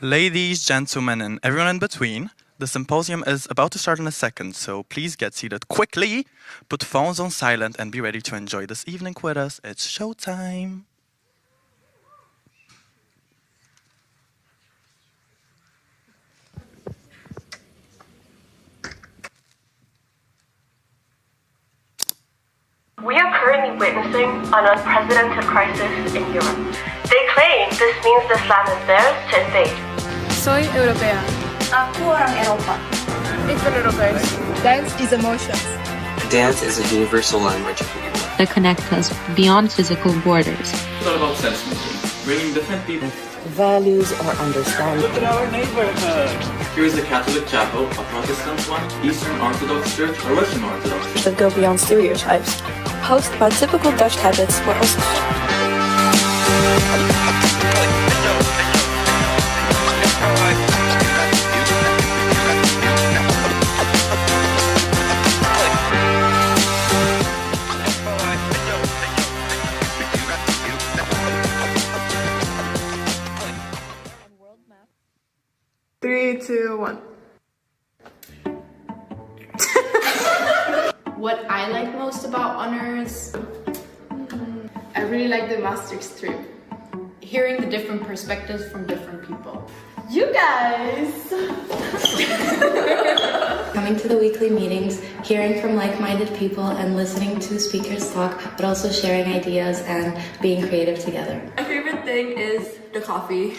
Ladies, gentlemen, and everyone in between, the symposium is about to start in a second, so please get seated quickly, put phones on silent, and be ready to enjoy this evening with us. It's showtime. We are currently witnessing an unprecedented crisis in Europe. They claim this means this land is theirs to invade. Soy europea. Aku orang Eropa. Ik ben Europees. Dance is emotions. Dance is a universal language that connect us beyond physical borders. It's all about sense-making, bringing different people. Values or understanding. Look at our neighborhood. Here is a Catholic chapel, a Protestant one, Eastern Orthodox Church, a Russian Orthodox Church. That go beyond stereotypes. Post about typical Dutch habits were also... Three, two, one. What I like most about honors, I really like the master's trip. Hearing the different perspectives from different people. You guys! Coming to the weekly meetings, hearing from like-minded people and listening to speakers talk, but also sharing ideas and being creative together. My favorite thing is the coffee.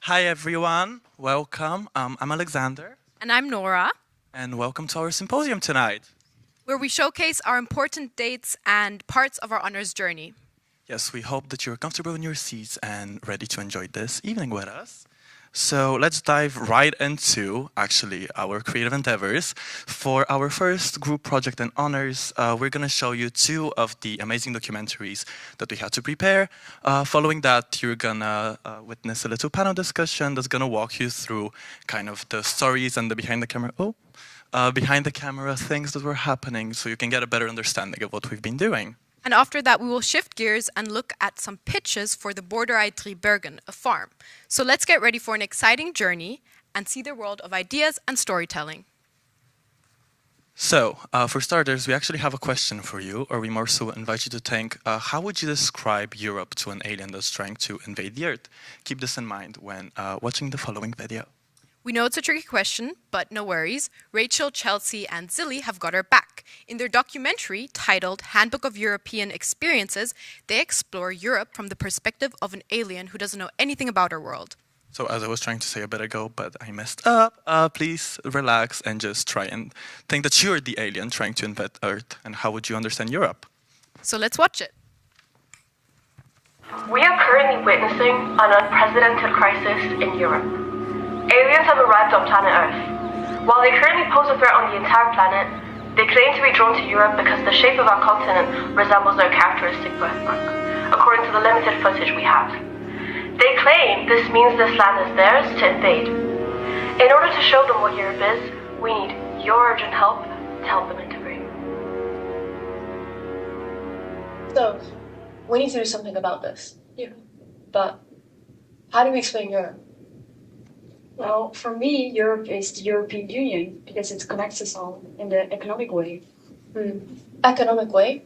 Hi everyone, welcome. I'm Alexander. And I'm Nora. And welcome to our symposium tonight, where we showcase our important dates and parts of our honors journey. Yes, we hope that you're comfortable in your seats and ready to enjoy this evening with us. So let's dive right into, actually, our creative endeavors. For our first group project in honors, we're going to show you two of the amazing documentaries that we had to prepare. Following that, you're going to witness a little panel discussion that's going to walk you through kind of the stories and the behind the camera things that were happening, so you can get a better understanding of what we've been doing. And after that, we will shift gears and look at some pitches for the Boerderij Driebergen, a farm. So let's get ready for an exciting journey and see the world of ideas and storytelling. So, for starters, we actually have a question for you, or we more so invite you to think, how would you describe Europe to an alien that's trying to invade the Earth? Keep this in mind when watching the following video. We know it's a tricky question, but no worries. Rachel, Chelsea, and Zilly have got our back. In their documentary titled Handbook of European Experiences, they explore Europe from the perspective of an alien who doesn't know anything about our world. So as I was trying to say a bit ago, but I messed up, please relax and just try and think that you're the alien trying to invent Earth, and how would you understand Europe? So let's watch it. We are currently witnessing an unprecedented crisis in Europe. Aliens have arrived on planet Earth. While they currently pose a threat on the entire planet, they claim to be drawn to Europe because the shape of our continent resembles their characteristic birthmark, according to the limited footage we have. They claim this means this land is theirs to invade. In order to show them what Europe is, we need your urgent help to help them integrate. So, we need to do something about this. Yeah. But how do we explain Europe? Well, for me, Europe is the European Union because it connects us all in the economic way. Economic way?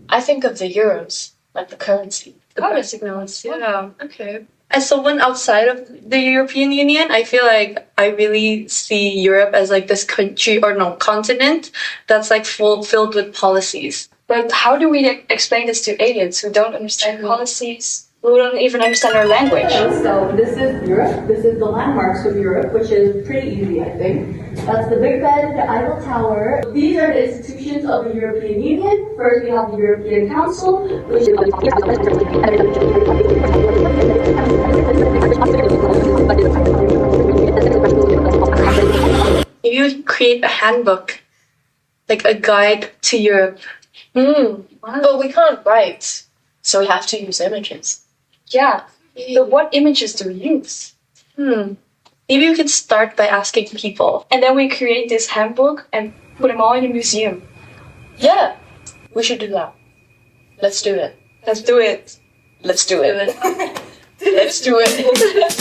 I think of the euros, like the currency. The basic notes, yeah. Okay. As someone outside of the European Union, I feel like I really see Europe as like this continent that's like filled with policies. But how do we explain this to aliens who don't understand policies, who don't even understand our language? So this is Europe. This is the landmarks of Europe, which is pretty easy, I think. That's the Big Ben, the Eiffel Tower. These are the institutions of the European Union. First, we have the European Council, which is... Maybe you would create a handbook, like a guide to Europe. But we can't write, so we have to use images. Yeah, but what images do we use? Maybe we could start by asking people. And then we create this handbook and put them all in a museum. Yeah, we should do that. Let's do it. Let's do it. Let's do it. Let's do it.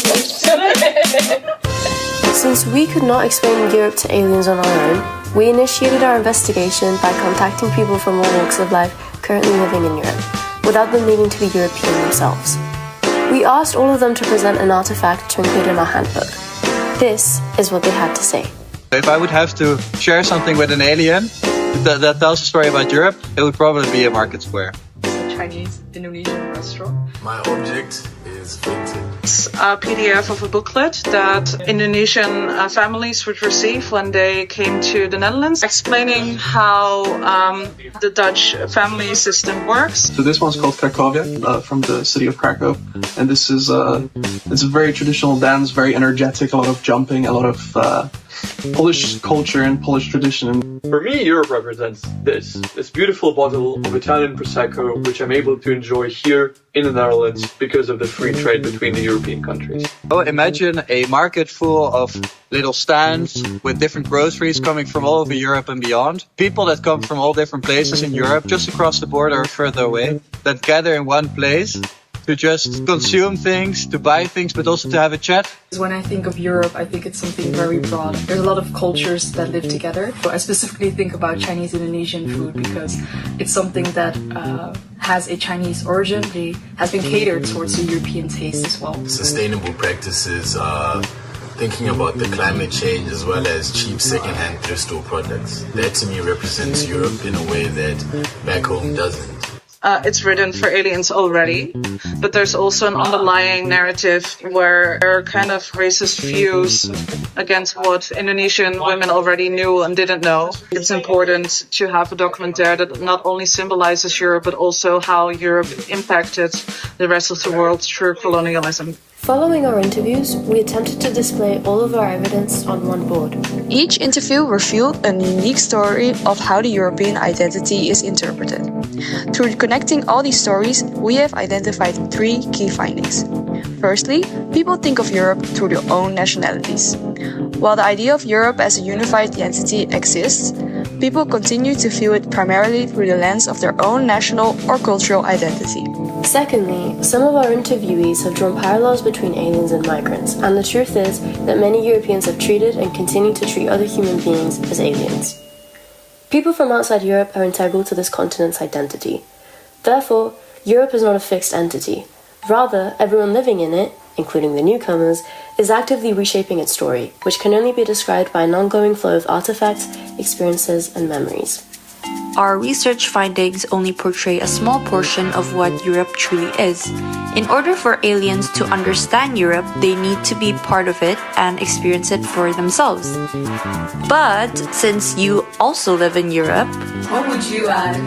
Let's do it. Since we could not explain Europe to aliens on our own, we initiated our investigation by contacting people from all walks of life currently living in Europe, without them needing to be European themselves. We asked all of them to present an artifact to include in our handbook. This is what they had to say. If I would have to share something with an alien that tells a story about Europe, it would probably be a market square. A Chinese Indonesian restaurant. My object is vintage. It's a PDF of a booklet that Indonesian families would receive when they came to the Netherlands, explaining how the Dutch family system works. So this one's called Cracovia, from the city of Krakow, and this is it's a very traditional dance, very energetic, a lot of jumping, a lot of Polish culture and Polish tradition. For me, Europe represents this beautiful bottle of Italian Prosecco, which I'm able to enjoy here in the Netherlands because of the free trade between the European countries. Oh, imagine a market full of little stands with different groceries coming from all over Europe and beyond. People that come from all different places in Europe, just across the border or further away, that gather in one place to just consume things, to buy things, but also to have a chat. When I think of Europe, I think it's something very broad. There's a lot of cultures that live together. So I specifically think about Chinese Indonesian food because it's something that has a Chinese origin, but has been catered towards the European taste as well. Sustainable practices are thinking about the climate change as well as cheap second-hand thrift store products. That to me represents Europe in a way that back home doesn't. It's written for aliens already, but there's also an underlying narrative where there are kind of racist views against what Indonesian women already knew and didn't know. It's important to have a document there that not only symbolizes Europe, but also how Europe impacted the rest of the world through colonialism. Following our interviews, we attempted to display all of our evidence on one board. Each interview revealed a unique story of how the European identity is interpreted. Through connecting all these stories, we have identified 3 key findings. Firstly, people think of Europe through their own nationalities. While the idea of Europe as a unified entity exists, people continue to view it primarily through the lens of their own national or cultural identity. Secondly, some of our interviewees have drawn parallels between aliens and migrants, and the truth is that many Europeans have treated and continue to treat other human beings as aliens. People from outside Europe are integral to this continent's identity. Therefore, Europe is not a fixed entity. Rather, everyone living in it, including the newcomers, is actively reshaping its story, which can only be described by an ongoing flow of artifacts, experiences, and memories. Our research findings only portray a small portion of what Europe truly is. In order for aliens to understand Europe, they need to be part of it and experience it for themselves. But since you also live in Europe, What would you add?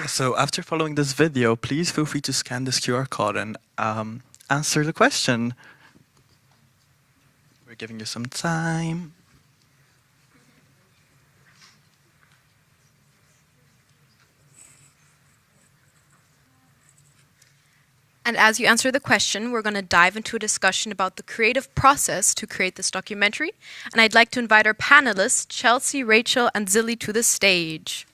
So after following this video, please feel free to scan this QR code and answer the question. We're giving you some time. And as you answer the question, we're going to dive into a discussion about the creative process to create this documentary. And I'd like to invite our panelists, Chelsea, Rachel, and Zilly, to the stage.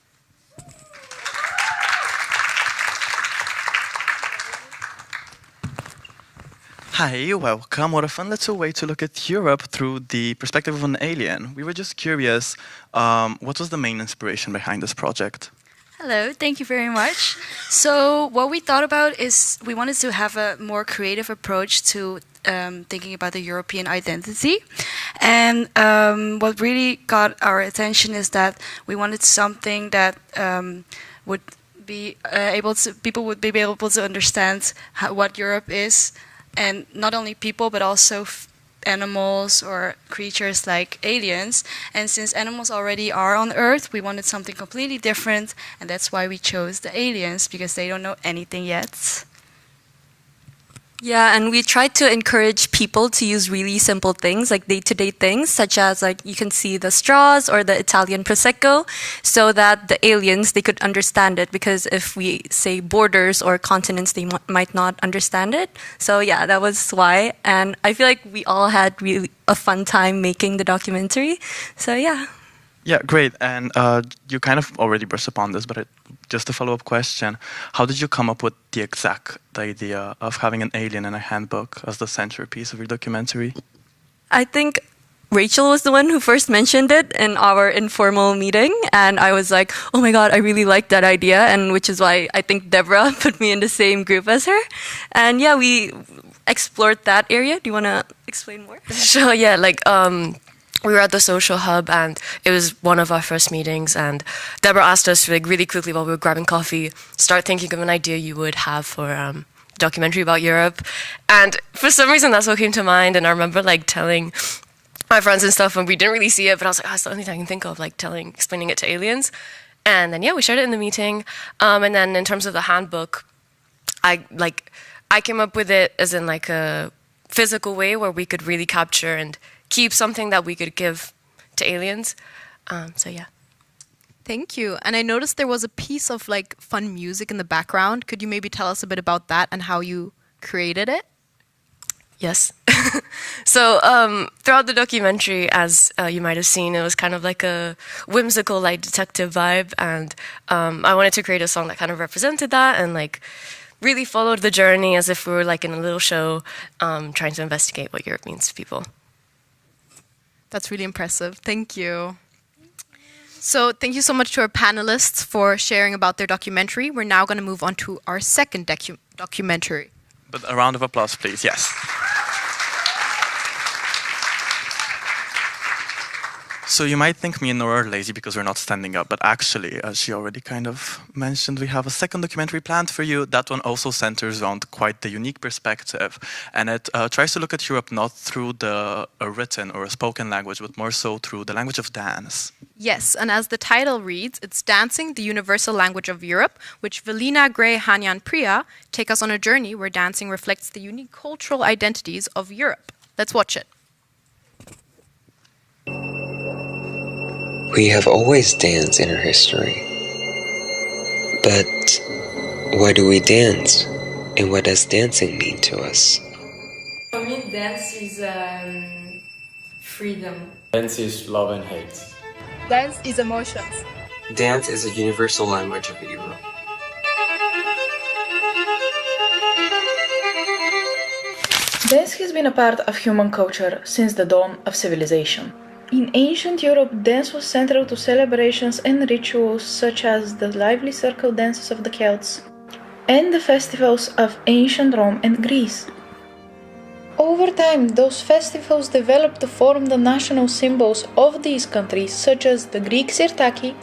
Hi, welcome. What a fun little way to look at Europe through the perspective of an alien. We were just curious, what was the main inspiration behind this project? Hello, thank you very much. So what we thought about is we wanted to have a more creative approach to thinking about the European identity. And what really got our attention is that we wanted something that would be people would be able to understand what Europe is, and not only people but also animals or creatures like aliens. And since animals already are on Earth, we wanted something completely different, and that's why we chose the aliens, because they don't know anything yet. Yeah, and we tried to encourage people to use really simple things, like day-to-day things, such as like you can see the straws or the Italian Prosecco, so that the aliens, they could understand it, because if we say borders or continents, they might not understand it. So yeah, that was why. And I feel like we all had really a fun time making the documentary. So yeah. Yeah, great. And you kind of already brushed upon this, but just a follow-up question. How did you come up with the idea of having an alien in a handbook as the centerpiece of your documentary? I think Rachel was the one who first mentioned it in our informal meeting, and I was like, oh my god, I really like that idea, and which is why I think Deborah put me in the same group as her. And yeah, we explored that area. Do you want to explain more? Sure, yeah, we were at the social hub, and it was one of our first meetings, and Deborah asked us really quickly while we were grabbing coffee, start thinking of an idea you would have for a documentary about Europe. And for some reason that's what came to mind, and I remember telling my friends and stuff, and we didn't really see it, but I was like, that's the only thing I can think of, explaining it to aliens. And then yeah, we shared it in the meeting. And then in terms of the handbook, I came up with it as in a physical way where we could really capture and keep something that we could give to aliens. So yeah. Thank you. And I noticed there was a piece of fun music in the background. Could you maybe tell us a bit about that and how you created it? Yes. So throughout the documentary, as you might have seen, it was kind of like a whimsical, detective vibe. And I wanted to create a song that kind of represented that and really followed the journey as if we were in a little show trying to investigate what Europe means to people. That's really impressive. Thank you. So thank you so much to our panelists for sharing about their documentary. We're now going to move on to our second documentary. But a round of applause, please. Yes. So you might think me and Nora are lazy because we're not standing up, but actually, as she already kind of mentioned, we have a second documentary planned for you. That one also centers around quite the unique perspective, and it tries to look at Europe not through a written or a spoken language, but more so through the language of dance. Yes, and as the title reads, it's Dancing, the Universal Language of Europe, which Velina, Gray, Hanya, and Priya take us on a journey where dancing reflects the unique cultural identities of Europe. Let's watch it. We have always danced in our history. But why do we dance? And what does dancing mean to us? For me, dance is freedom. Dance is love and hate. Dance is emotions. Dance is a universal language of Europe. Dance has been a part of human culture since the dawn of civilization. In ancient Europe, dance was central to celebrations and rituals such as the lively circle dances of the Celts and the festivals of ancient Rome and Greece. Over time, those festivals developed to form the national symbols of these countries, such as the Greek sirtaki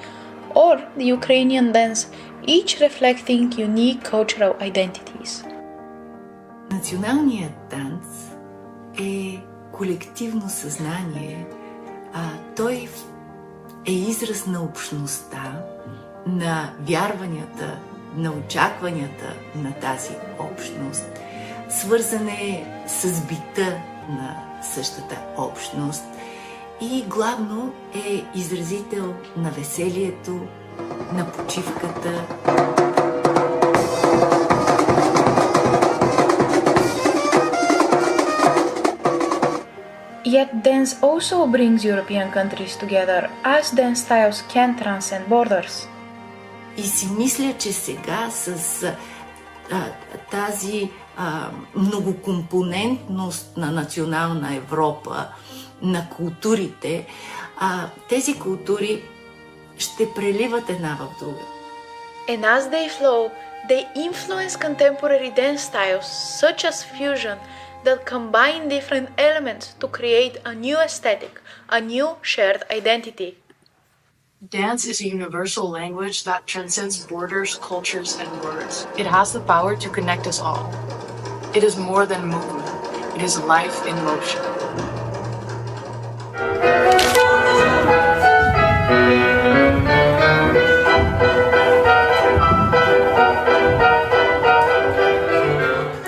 or the Ukrainian dance, each reflecting unique cultural identities. Националният танц е колективно съзнание. Той е израз на общността, на вярванията, на очакванията на тази общност. Свързан е с бита на същата общност и главно е изразител на веселието, на почивката. Yet dance also brings European countries together, as dance styles can transcend borders. И си мисля, че сега с тази многокомпонентност на национална Европа, на културите, тези култури ще преливат една в друга. And as they flow, they influence contemporary dance styles such as fusion that combine different elements to create a new aesthetic, a new shared identity. Dance is a universal language that transcends borders, cultures, and words. It has the power to connect us all. It is more than movement. It is life in motion.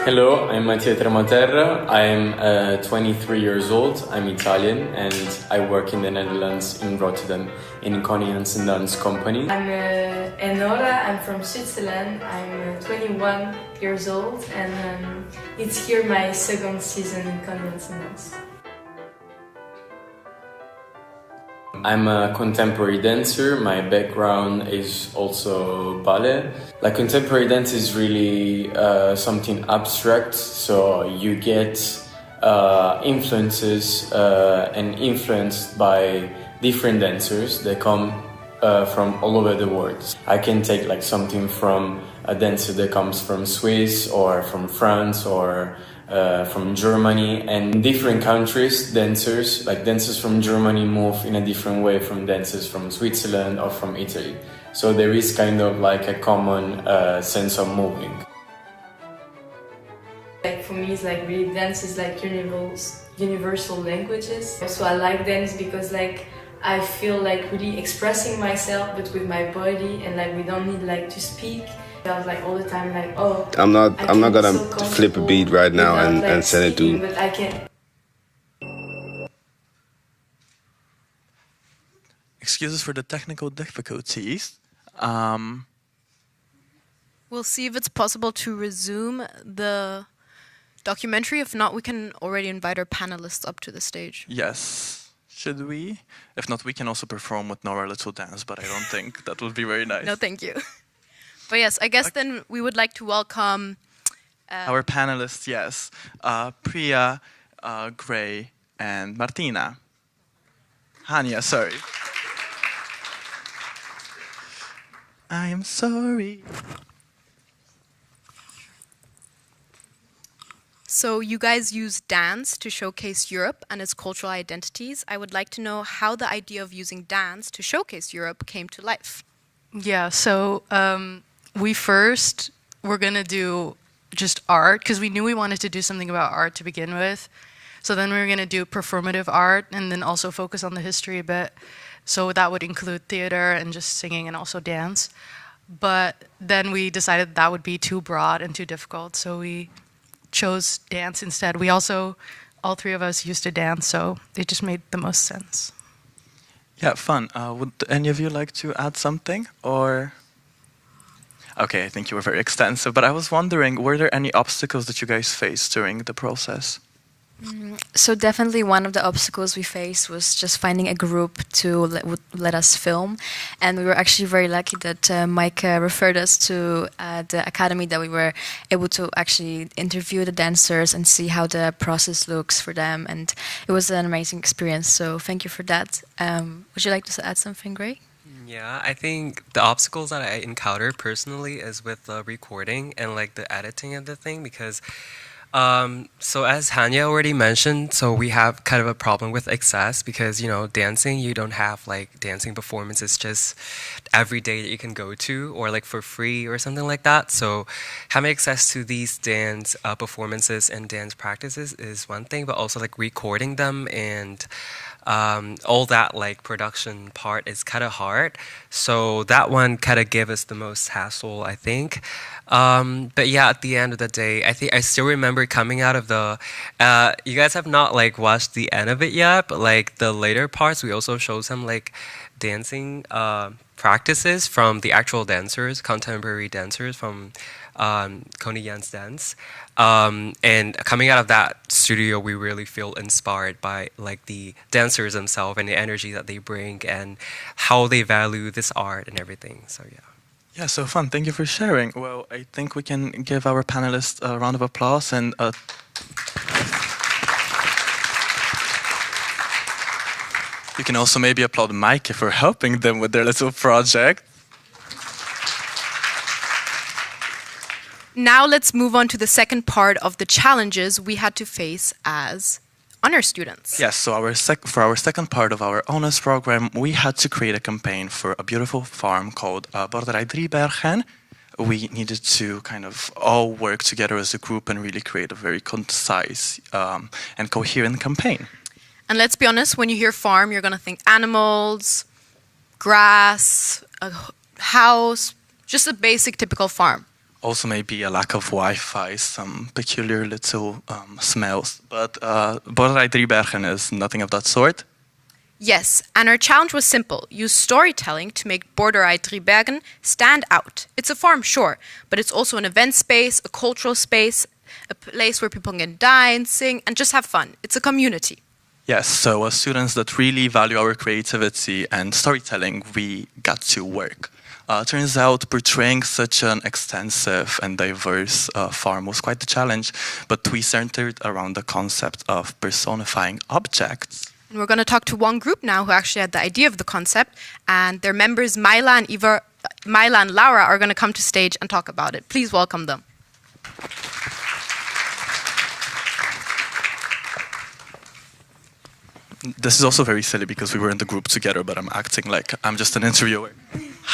Hello, I'm Mattia Trematerra. I'm 23 years old. I'm Italian and I work in the Netherlands in Rotterdam in Connie Hansen Dance Company. I'm Enora. I'm from Switzerland. I'm 21 years old and it's here my second season in Connie Hansen Dance. I'm a contemporary dancer. My background is also ballet. Like contemporary dance is really something abstract, so you get influences and influenced by different dancers that come from all over the world. I can take like something from a dancer that comes from Swiss or from France or from Germany, and in different countries dancers from Germany move in a different way from dancers from Switzerland or from Italy. So there is kind of like a common sense of moving. Like for me, it's like really dance is like universal languages. So I like dance because like I feel like really expressing myself, but with my body, and like we don't need like to speak. I was like all the time like, oh, I'm not gonna flip a beat right now and send it to. But I can. Excuses for the technical difficulties. We'll see if it's possible to resume the documentary. If not, we can already invite our panelists up to the stage. Yes. Should we? If not, we can also perform with Nora Little Dance, but I don't think that would be very nice. No, thank you. But yes, I guess then we would like to welcome our panelists, yes. Priya, Gray, and Martina. Hania, sorry. I am sorry. So you guys use dance to showcase Europe and its cultural identities. I would like to know how the idea of using dance to showcase Europe came to life. Yeah, so we first were going to do just art because we knew we wanted to do something about art to begin with. So then we were going to do performative art and then also focus on the history a bit. So that would include theater and just singing and also dance. But then we decided that would be too broad and too difficult. So we chose dance instead. We also, all three of us used to dance, so it just made the most sense. Yeah, fun. Would any of you like to add something or... Okay, I think you were very extensive, but I was wondering, were there any obstacles that you guys faced during the process? So definitely one of the obstacles we faced was just finding a group to let us film, and we were actually very lucky that Mike referred us to the academy that we were able to actually interview the dancers and see how the process looks for them, and it was an amazing experience. So thank you for that. Would you like to add something, Gray? Yeah, I think the obstacles that I encountered personally is with the recording and like the editing of the thing, because so as Hanya already mentioned, so we have kind of a problem with access because, you know, dancing, you don't have like dancing performances just every day that you can go to or like for free or something like that. So having access to these dance performances and dance practices is one thing, but also like recording them and all that like production part is kind of hard. So that one kind of gave us the most hassle, I think. But yeah, at the end of the day, I think I still remember coming out of the, you guys have not like watched the end of it yet, but like the later parts, we also showed some like dancing practices from the actual dancers, contemporary dancers from Coney Jan's dance. And coming out of that studio, we really feel inspired by like the dancers themselves and the energy that they bring and how they value this art and everything. So yeah. Yeah, so fun. Thank you for sharing. Well, I think we can give our panelists a round of applause and you can also maybe applaud Mike for helping them with their little project. Now let's move on to the second part of the challenges we had to face as honor students. Yes, so for our second part of our honors program, we had to create a campaign for a beautiful farm called Boerderij Driebergen. We needed to kind of all work together as a group and really create a very concise and coherent campaign. And let's be honest, when you hear farm, you're going to think animals, grass, a house, just a basic typical farm. Also maybe a lack of Wi-Fi, some peculiar little smells. But Boerderij Driebergen is nothing of that sort. Yes, and our challenge was simple. Use storytelling to make Boerderij Driebergen stand out. It's a farm, sure, but it's also an event space, a cultural space, a place where people can dine, sing, and just have fun. It's a community. Yes, so as students that really value our creativity and storytelling, we got to work. Turns out portraying such an extensive and diverse farm was quite a challenge, but we centered around the concept of personifying objects. And we're going to talk to one group now who actually had the idea of the concept, and their members Myla and Laura are going to come to stage and talk about it. Please welcome them. This is also very silly because we were in the group together, but I'm acting like I'm just an interviewer.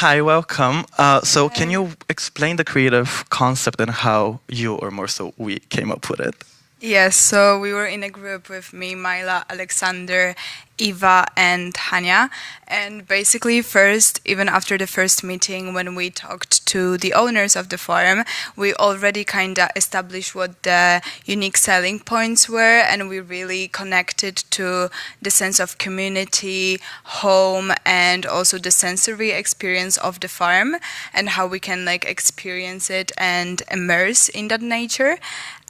Hi, welcome. So can you explain the creative concept and how you, or more so we, came up with it? Yes, so we were in a group with me, Myla, Alexander, Eva, and Hanya. And basically first, even after the first meeting, when we talked to the owners of the farm, we already kind of established what the unique selling points were, and we really connected to the sense of community, home, and also the sensory experience of the farm, and how we can like experience it and immerse in that nature.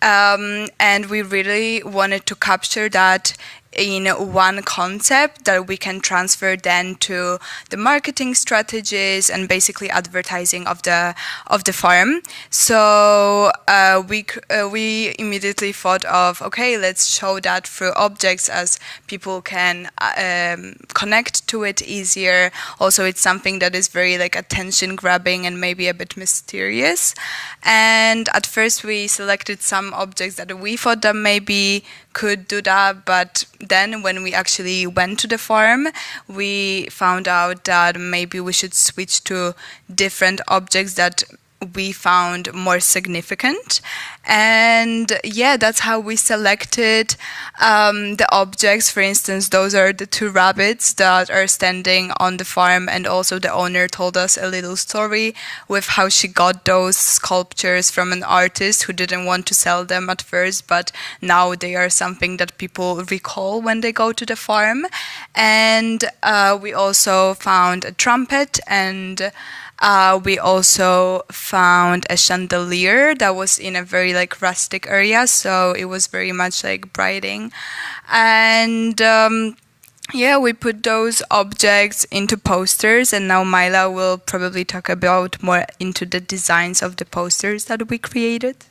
And we really wanted to capture that in one concept that we can transfer then to the marketing strategies and basically advertising of the farm. So we immediately thought of, okay, let's show that through objects as people can connect to it easier. Also, it's something that is very like attention grabbing and maybe a bit mysterious. And at first we selected some objects that we thought that maybe could do that, but then when we actually went to the farm, we found out that maybe we should switch to different objects that we found more significant. And yeah, that's how we selected the objects. For instance, those are the two rabbits that are standing on the farm, and also the owner told us a little story with how she got those sculptures from an artist who didn't want to sell them at first, but now they are something that people recall when they go to the farm. And we also found a trumpet and We also found a chandelier that was in a very like rustic area, so it was very much like brighting. And yeah, we put those objects into posters, and now Myla will probably talk about more into the designs of the posters that we created.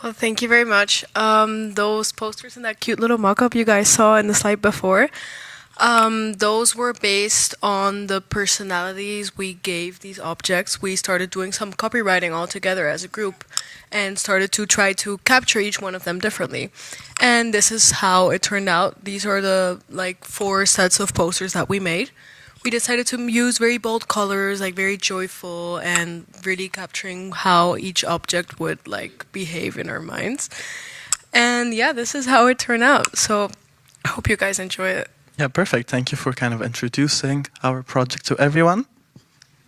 Well, thank you very much. Those posters and that cute little mock-up you guys saw in the slide before, those were based on the personalities we gave these objects. We started doing some copywriting all together as a group and started to try to capture each one of them differently. And this is how it turned out. These are the 4 sets of posters that we made. We decided to use very bold colors, like very joyful, and really capturing how each object would behave in our minds. And yeah, this is how it turned out. So I hope you guys enjoy it. Yeah, perfect. Thank you for kind of introducing our project to everyone.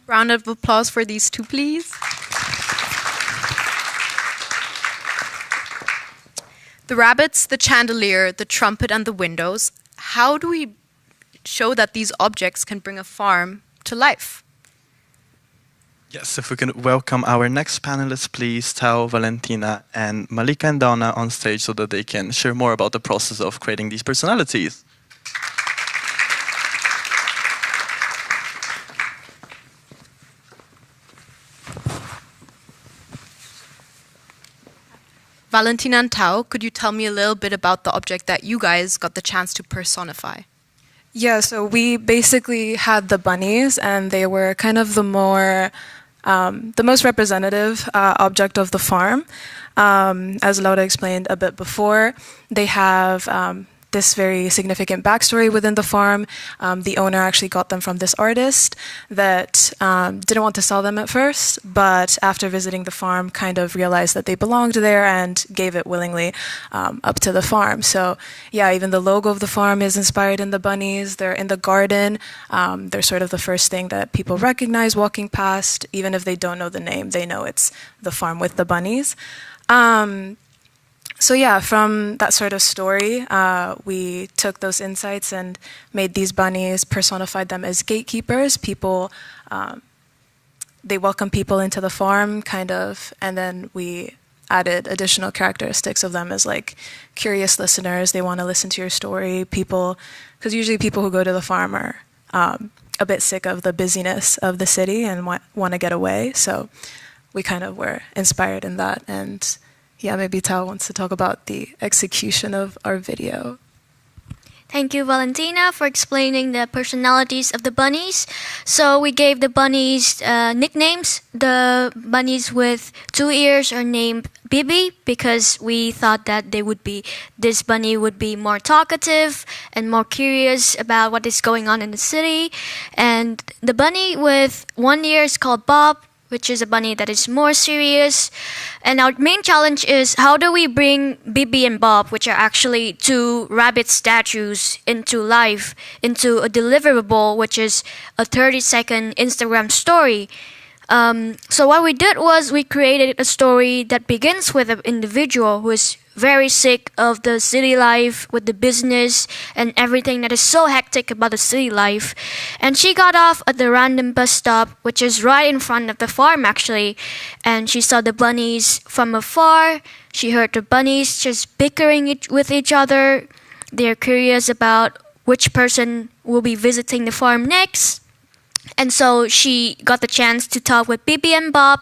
Round of applause for these two, please. The rabbits, the chandelier, the trumpet, and the windows. How do we show that these objects can bring a farm to life? Yes, if we can welcome our next panelists, please, Tao, Valentina, and Malika and Donna on stage so that they can share more about the process of creating these personalities. Valentina and Tao, could you tell me a little bit about the object that you guys got the chance to personify? Yeah, so we basically had the bunnies, and they were kind of the most representative object of the farm. As Laura explained a bit before, they have this very significant backstory within the farm. The owner actually got them from this artist that didn't want to sell them at first, but after visiting the farm kind of realized that they belonged there and gave it willingly up to the farm. So yeah, even the logo of the farm is inspired in the bunnies. They're in the garden. They're sort of the first thing that people recognize walking past. Even if they don't know the name, they know it's the farm with the bunnies. So yeah, from that sort of story, we took those insights and made these bunnies, personified them as gatekeepers. People, they welcome people into the farm, kind of, and then we added additional characteristics of them as curious listeners. They want to listen to your story. People, because usually people who go to the farm are a bit sick of the busyness of the city and want to get away. So we kind of were inspired in that. And yeah, maybe Tao wants to talk about the execution of our video. Thank you, Valentina, for explaining the personalities of the bunnies. So we gave the bunnies nicknames. The bunnies with 2 ears are named Bibi because we thought that this bunny would be more talkative and more curious about what is going on in the city. And the bunny with 1 ear is called Bob, which is a bunny that is more serious. And our main challenge is how do we bring Bibi and Bob, which are actually 2 rabbit statues, into life, into a deliverable, which is a 30-second Instagram story. So what we did was we created a story that begins with an individual who is very sick of the city life with the business and everything that is so hectic about the city life. And she got off at the random bus stop, which is right in front of the farm actually. And she saw the bunnies from afar. She heard the bunnies just bickering with each other. They're curious about which person will be visiting the farm next. And so she got the chance to talk with Bibi and Bob,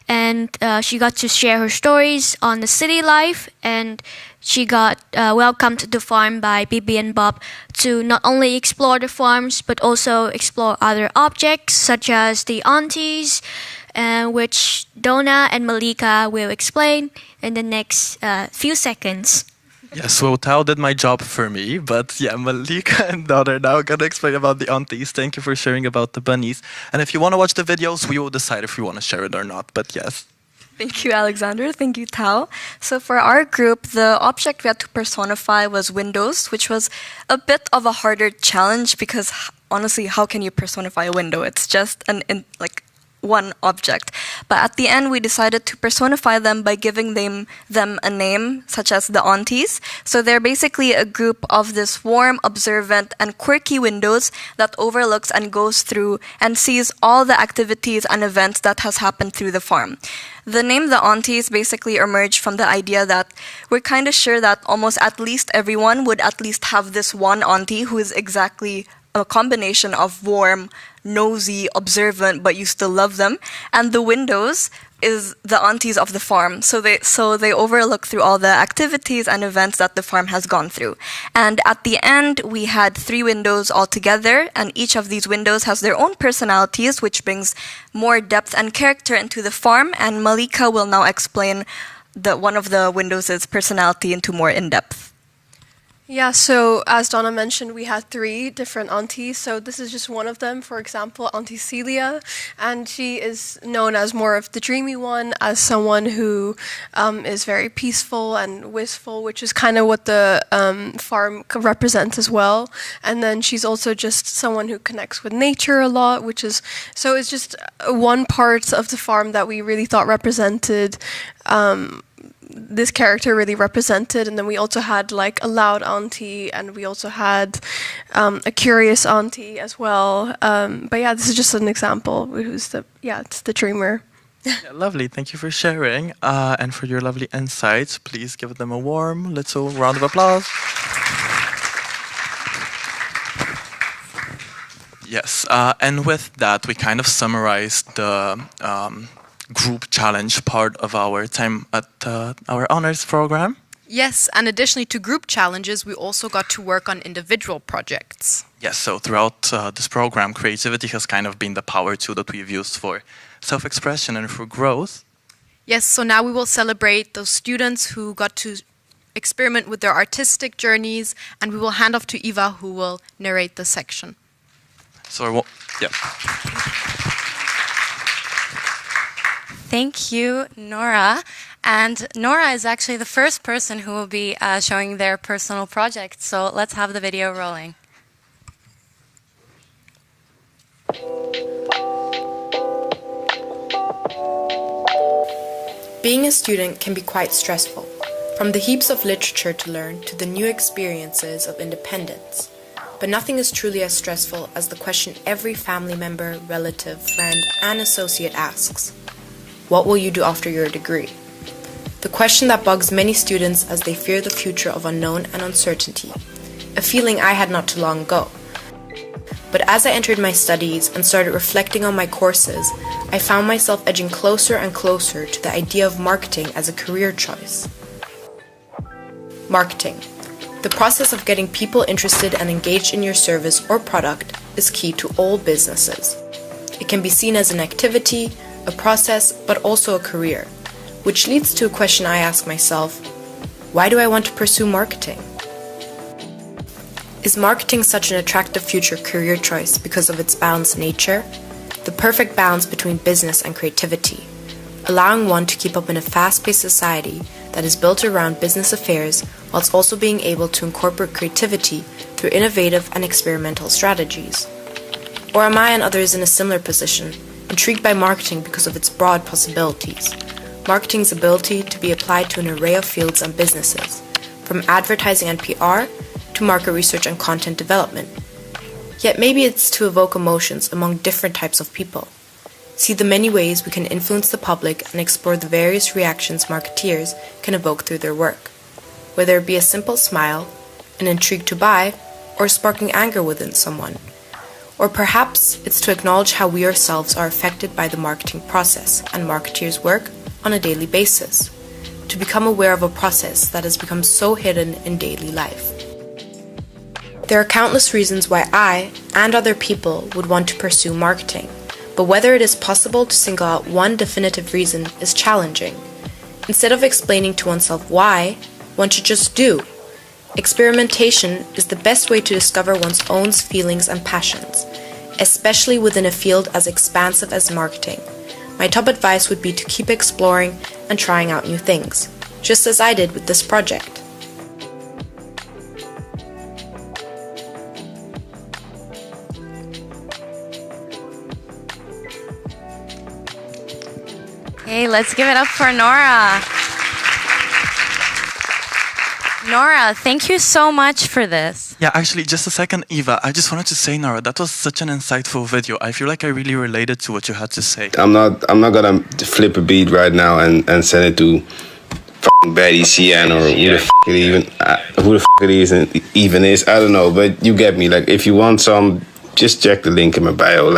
and she got to share her stories on the city life, and she got welcomed to the farm by Bibi and Bob to not only explore the farms, but also explore other objects, such as the aunties, which Donna and Malika will explain in the next few seconds. Yes, well, Tao did my job for me, but yeah, Malika and Donna are now going to explain about the aunties. Thank you for sharing about the bunnies. And if you want to watch the videos, we will decide if we want to share it or not, but yes. Thank you, Alexander. Thank you, Tao. So for our group, the object we had to personify was windows, which was a bit of a harder challenge because honestly, how can you personify a window? It's just one object. But at the end, we decided to personify them by giving them a name, such as the aunties. So they're basically a group of this warm, observant, and quirky windows that overlooks and goes through and sees all the activities and events that has happened through the farm. The name the aunties basically emerged from the idea that we're kind of sure that almost at least everyone would at least have this one auntie who is exactly a combination of warm, nosy, observant, but you still love them. And the windows is the aunties of the farm. So they overlook through all the activities and events that the farm has gone through. And at the end, we had 3 windows altogether, and each of these windows has their own personalities, which brings more depth and character into the farm. And Malika will now explain one of the windows' personality into more in-depth. Yeah, so as Donna mentioned, we had 3 different aunties. So this is just one of them. For example, Auntie Celia, and she is known as more of the dreamy one, as someone who is very peaceful and wistful, which is kind of what the farm represents as well. And then she's also just someone who connects with nature a lot, which is, so it's just one part of the farm that we really thought represented this character really represented. And then we also had like a loud auntie, and we also had a curious auntie as well. But yeah, this is just an example. It's the dreamer. Yeah, lovely. Thank you for sharing and for your lovely insights. Please give them a warm little round of applause. Yes, and with that, we kind of summarized the group challenge part of our time at our honors program. Yes, and additionally to group challenges, we also got to work on individual projects. Yes, so throughout this program, creativity has kind of been the power tool that we've used for self-expression and for growth. Yes, so now we will celebrate those students who got to experiment with their artistic journeys, and we will hand off to Eva, who will narrate the section. So, yeah. Thank you, Nora. And Nora is actually the first person who will be showing their personal project. So let's have the video rolling. Being a student can be quite stressful, from the heaps of literature to learn to the new experiences of independence. But nothing is truly as stressful as the question every family member, relative, friend, and associate asks. What will you do after your degree? The question that bugs many students as they fear the future of unknown and uncertainty, a feeling I had not too long ago. But as I entered my studies and started reflecting on my courses, I found myself edging closer and closer to the idea of marketing as a career choice. Marketing. The process of getting people interested and engaged in your service or product is key to all businesses. It can be seen as an activity, a process, but also a career, which leads to a question I ask myself: why do I want to pursue marketing? Is marketing such an attractive future career choice because of its balanced nature? The perfect balance between business and creativity, allowing one to keep up in a fast-paced society that is built around business affairs whilst also being able to incorporate creativity through innovative and experimental strategies. Or am I and others in a similar position, intrigued by marketing because of its broad possibilities? Marketing's ability to be applied to an array of fields and businesses, from advertising and PR to market research and content development. Yet maybe it's to evoke emotions among different types of people. See the many ways we can influence the public and explore the various reactions marketeers can evoke through their work, whether it be a simple smile, an intrigue to buy, or sparking anger within someone. Or perhaps it's to acknowledge how we ourselves are affected by the marketing process and marketeers' work on a daily basis, to become aware of a process that has become so hidden in daily life. There are countless reasons why I and other people would want to pursue marketing, but whether it is possible to single out one definitive reason is challenging. Instead of explaining to oneself why, one should just do. Experimentation is the best way to discover one's own feelings and passions, especially within a field as expansive as marketing. My top advice would be to keep exploring and trying out new things, just as I did with this project. Okay, let's give it up for Nora. Nora, thank you so much for this. Yeah, actually, just a second, Eva. I just wanted to say, Nora, that was such an insightful video. I feel like I really related to what you had to say. I'm not gonna flip a beat right now and send it to fucking Betty CN or who the fuck it even is. I don't know, but you get me. Like, if you want some, just check the link in my bio.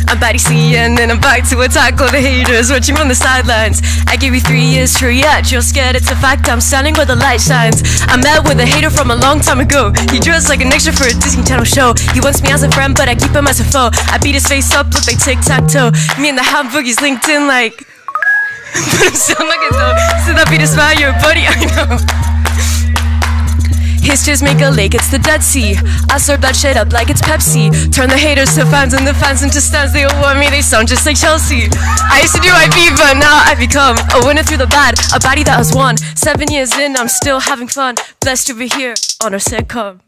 I'm Patty CN and I'm back to attack all the haters watching on the sidelines. I gave you 3 years to react, you're scared, it's a fact. I'm standing where the light shines. I met with a hater from a long time ago. He dressed like an extra for a Disney Channel show. He wants me as a friend, but I keep him as a foe. I beat his face up, look like tic-tac-toe. Me and the ham boogie's linked in like but I'm still like it though. So that beat a smile, you're a buddy, I know. Histories make a lake, it's the Dead Sea. I serve that shit up like it's Pepsi. Turn the haters to fans and the fans into stands. They all want me, they sound just like Chelsea. I used to do IB, but now I become a winner through the bad. A baddie that has won. 7 years in, I'm still having fun. Blessed to be here on our sitcom.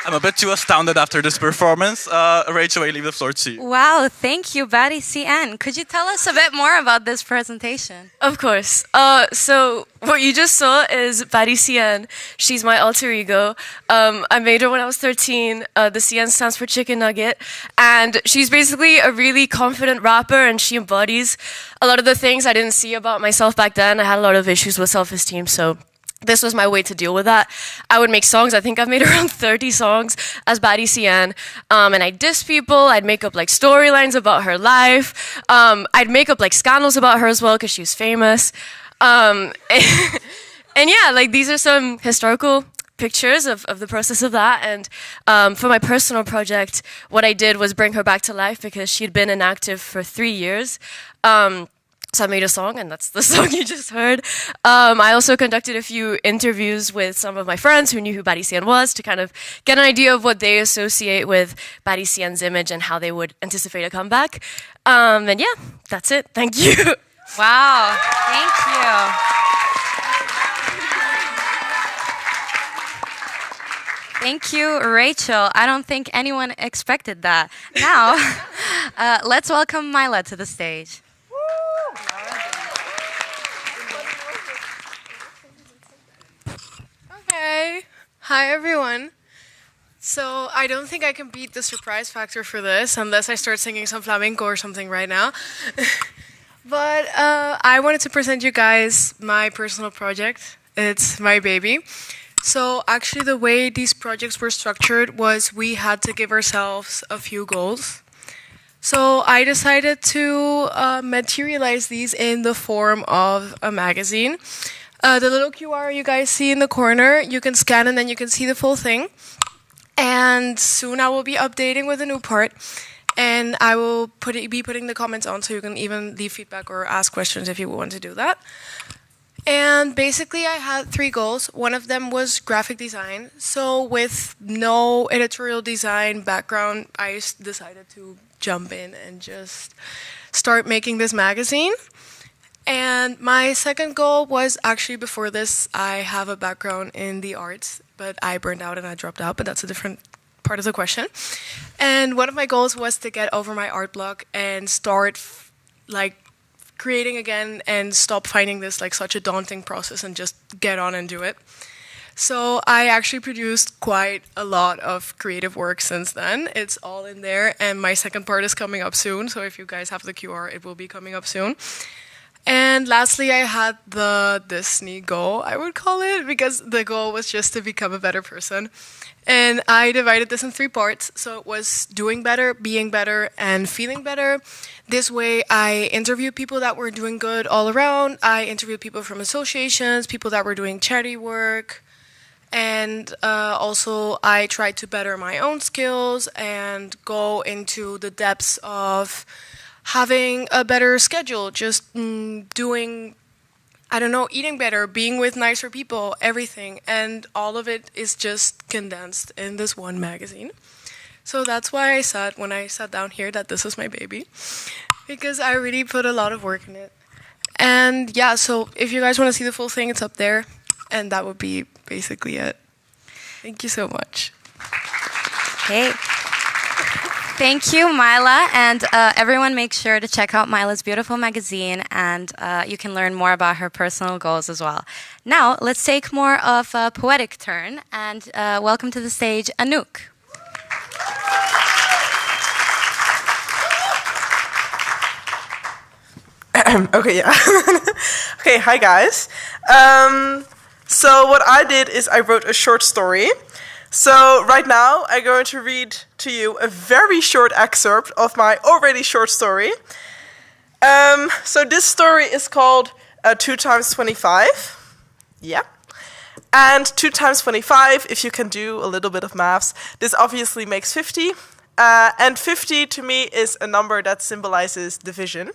I'm a bit too astounded after this performance. Rachel, I leave the floor to you. Wow, thank you, Batty CN. Could you tell us a bit more about this presentation? Of course. So what you just saw is Batty CN. She's my alter ego. I made her when I was 13. The CN stands for Chicken Nugget. And she's basically a really confident rapper, and she embodies a lot of the things I didn't see about myself back then. I had a lot of issues with self-esteem, so this was my way to deal with that. I would make songs. I think I've made around 30 songs as Batty CN. And I'd diss people. I'd make up like storylines about her life. I'd make up like scandals about her as well because she was famous. And yeah, like these are some historical pictures of the process of that. And for my personal project, what I did was bring her back to life because she'd been inactive for 3 years. So I made a song, and that's the song you just heard. I also conducted a few interviews with some of my friends who knew who Batty CN was to kind of get an idea of what they associate with Batty CN's image and how they would anticipate a comeback. And yeah, that's it. Thank you. Wow, thank you. Thank you, Rachel. I don't think anyone expected that. Now, let's welcome Myla to the stage. Okay. Hi, everyone. So I don't think I can beat the surprise factor for this unless I start singing some flamenco or something right now. But I wanted to present you guys my personal project. It's my baby. So actually the way these projects were structured was we had to give ourselves a few goals. So I decided to materialize these in the form of a magazine. The little QR you guys see in the corner, you can scan and then you can see the full thing. And soon I will be updating with a new part. And I will be putting the comments on so you can even leave feedback or ask questions if you want to do that. And basically I had 3 goals. One of them was graphic design. So with no editorial design background, I decided to jump in and just start making this magazine. And my second goal was actually before this, I have a background in the arts, but I burned out and I dropped out, but that's a different part of the question. And one of my goals was to get over my art block and start like creating again and stop finding this like such a daunting process and just get on and do it. So I actually produced quite a lot of creative work since then. It's all in there, and my second part is coming up soon, so if you guys have the QR, it will be coming up soon. And lastly, I had the Disney goal, I would call it, because the goal was just to become a better person. And I divided this in 3 parts. So it was doing better, being better, and feeling better. This way, I interviewed people that were doing good all around. I interviewed people from associations, people that were doing charity work. And also, I tried to better my own skills and go into the depths of having a better schedule, just doing, I don't know, eating better, being with nicer people, everything. And all of it is just condensed in this one magazine. So that's why I said, when I sat down here, that this is my baby, because I really put a lot of work in it. And yeah, so if you guys want to see the full thing, it's up there, and that would be basically it. Thank you so much. Okay. Thank you, Mila, and everyone make sure to check out Mila's beautiful magazine, and you can learn more about her personal goals as well. Now, let's take more of a poetic turn, and welcome to the stage, Anouk. Okay, yeah. Okay, hi guys. So what I did is I wrote a short story. So right now I'm going to read to you a very short excerpt of my already short story. So this story is called 2 times 25. Yeah. And 2 times 25, if you can do a little bit of maths, this obviously makes 50. And 50 to me is a number that symbolizes division.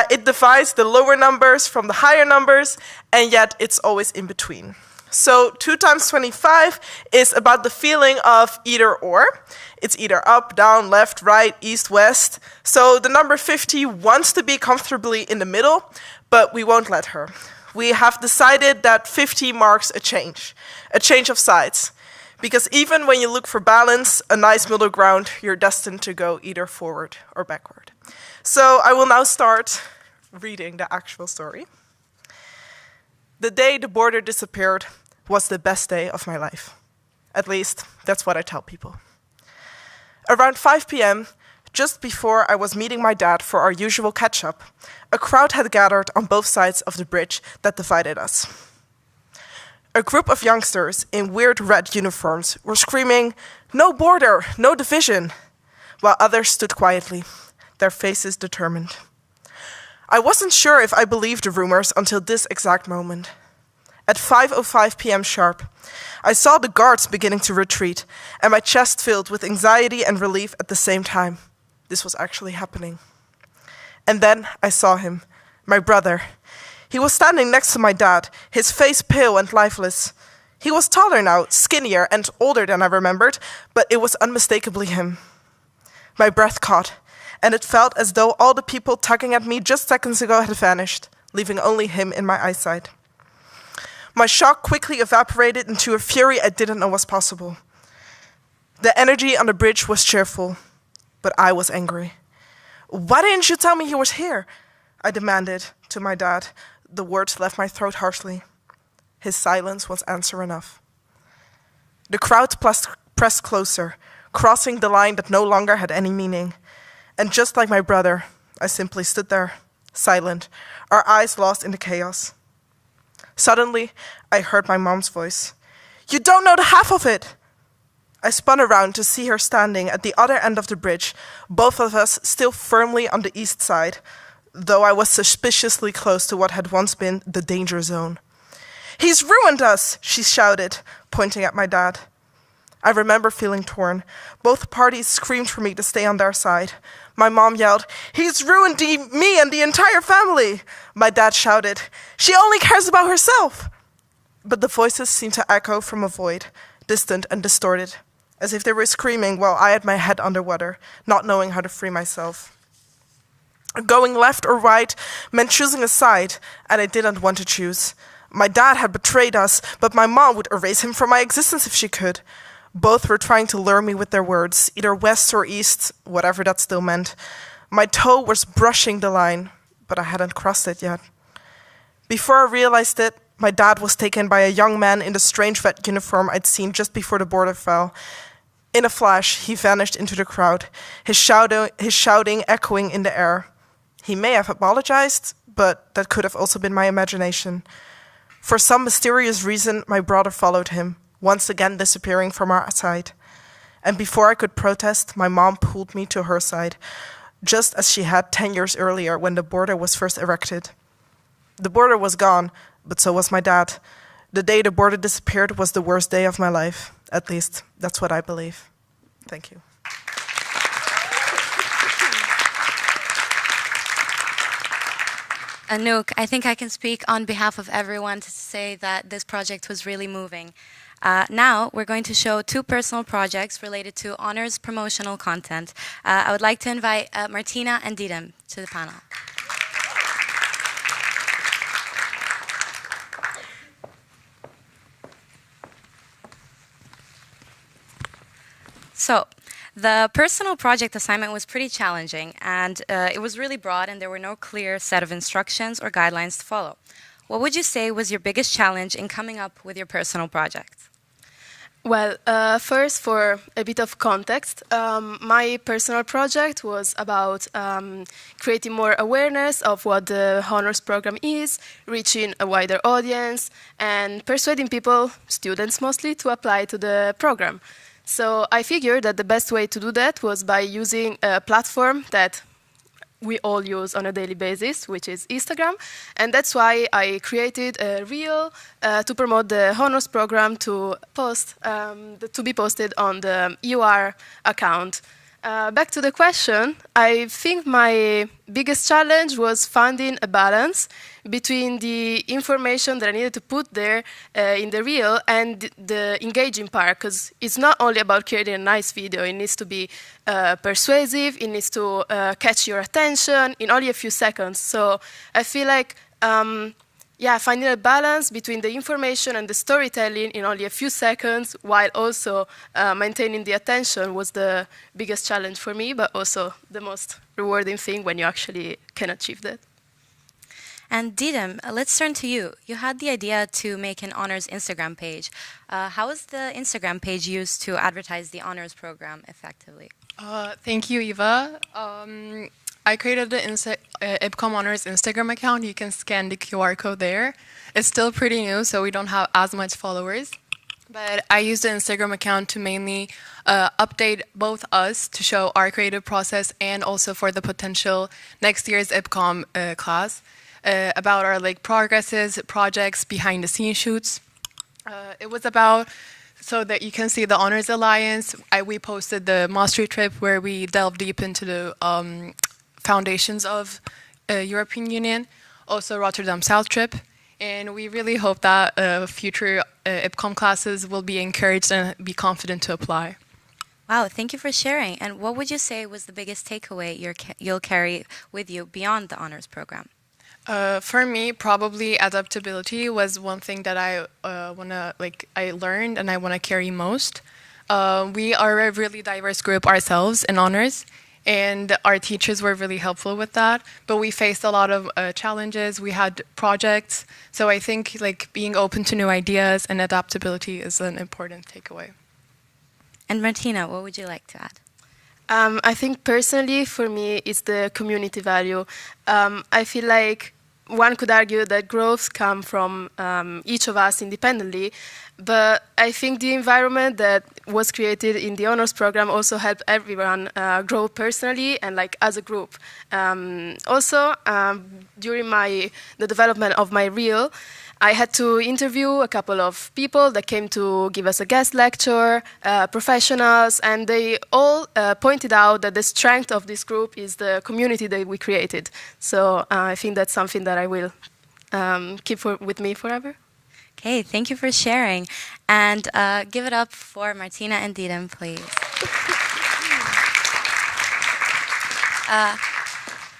It divides the lower numbers from the higher numbers, and yet it's always in between. So 2 times 25 is about the feeling of either or. It's either up, down, left, right, east, west. So the number 50 wants to be comfortably in the middle, but we won't let her. We have decided that 50 marks a change of sides. Because even when you look for balance, a nice middle ground, you're destined to go either forward or backward. So I will now start reading the actual story. The day the border disappeared was the best day of my life. At least, that's what I tell people. Around 5 p.m., just before I was meeting my dad for our usual catch-up, a crowd had gathered on both sides of the bridge that divided us. A group of youngsters in weird red uniforms were screaming, "No border, no division," while others stood quietly, their faces determined. I wasn't sure if I believed the rumors until this exact moment. At 5:05 p.m. sharp, I saw the guards beginning to retreat, and my chest filled with anxiety and relief at the same time. This was actually happening. And then I saw him, my brother. He was standing next to my dad, his face pale and lifeless. He was taller now, skinnier and older than I remembered, but it was unmistakably him. My breath caught, and it felt as though all the people tugging at me just seconds ago had vanished, leaving only him in my eyesight. My shock quickly evaporated into a fury I didn't know was possible. The energy on the bridge was cheerful, but I was angry. "Why didn't you tell me he was here?" I demanded to my dad. The words left my throat harshly. His silence was answer enough. The crowd pressed closer, crossing the line that no longer had any meaning. And just like my brother, I simply stood there, silent, our eyes lost in the chaos. Suddenly, I heard my mom's voice. "You don't know the half of it!" I spun around to see her standing at the other end of the bridge, both of us still firmly on the east side, though I was suspiciously close to what had once been the danger zone. "He's ruined us!" she shouted, pointing at my dad. I remember feeling torn. Both parties screamed for me to stay on their side. My mom yelled, "He's ruined me and the entire family!" My dad shouted, "She only cares about herself!" But the voices seemed to echo from a void, distant and distorted, as if they were screaming while I had my head underwater, not knowing how to free myself. Going left or right meant choosing a side, and I didn't want to choose. My dad had betrayed us, but my mom would erase him from my existence if she could. Both were trying to lure me with their words, either west or east, whatever that still meant. My toe was brushing the line, but I hadn't crossed it yet. Before I realized it, my dad was taken by a young man in the strange red uniform I'd seen just before the border fell. In a flash, he vanished into the crowd, his shouting echoing in the air. He may have apologized, but that could have also been my imagination. For some mysterious reason, my brother followed him, once again disappearing from our side. And before I could protest, my mom pulled me to her side, just as she had 10 years earlier when the border was first erected. The border was gone, but so was my dad. The day the border disappeared was the worst day of my life. At least, that's what I believe. Thank you. Anouk, I think I can speak on behalf of everyone to say that this project was really moving. Now, we're going to show 2 personal projects related to honors promotional content. I would like to invite Martina and Didem to the panel. So, the personal project assignment was pretty challenging, and it was really broad, and there were no clear set of instructions or guidelines to follow. What would you say was your biggest challenge in coming up with your personal project? Well, first, for a bit of context, my personal project was about creating more awareness of what the honors program is, reaching a wider audience, and persuading people, students mostly, to apply to the program. So I figured that the best way to do that was by using a platform that we all use on a daily basis, which is Instagram. And that's why I created a reel to promote the honors program to be posted on the UR account. Back to the question, I think my biggest challenge was finding a balance between the information that I needed to put there in the reel and the engaging part, because it's not only about creating a nice video, it needs to be persuasive, it needs to catch your attention in only a few seconds. So I feel like finding a balance between the information and the storytelling in only a few seconds, while also maintaining the attention, was the biggest challenge for me, but also the most rewarding thing when you actually can achieve that. And Didem, let's turn to you. You had the idea to make an honors Instagram page. How is the Instagram page used to advertise the honors program effectively? Thank you, Eva. I created the IBCoM Honours Instagram account. You can scan the QR code there. It's still pretty new, so we don't have as much followers. But I use the Instagram account to mainly update both us to show our creative process and also for the potential next year's IBCoM class about our progresses, projects, behind the scenes shoots. It was about so that you can see the Honors Alliance. We posted the Mastery trip where we delved deep into the foundations of European Union, also Rotterdam South trip, and we really hope that future IBCoM classes will be encouraged and be confident to apply. Wow, thank you for sharing. And what would you say was the biggest takeaway you'll carry with you beyond the honors program? For me, probably adaptability was one thing that I learned and I want to carry most. We are a really diverse group ourselves in honors, and our teachers were really helpful with that. But we faced a lot of challenges. We had projects, so I think being open to new ideas and adaptability is an important takeaway. And Martina, what would you like to add? I think personally, for me, it's the community value. I feel like one could argue that growth comes from each of us independently, but I think the environment that was created in the honors program also helped everyone grow personally and as a group. Also, during the development of my reel, I had to interview a couple of people that came to give us a guest lecture, professionals, and they all pointed out that the strength of this group is the community that we created. So I think that's something that I will keep with me forever. Okay, thank you for sharing. And give it up for Martina and Didem, please.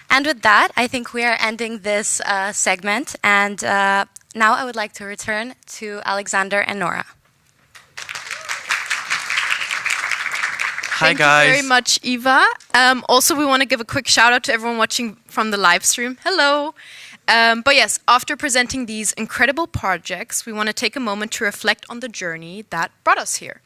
And with that, I think we are ending this segment. And now I would like to return to Alexander and Nora. Hi, Thank guys. you very much, Eva. Also, we want to give a quick shout out to everyone watching from the live stream. Hello. But yes, after presenting these incredible projects, we want to take a moment to reflect on the journey that brought us here.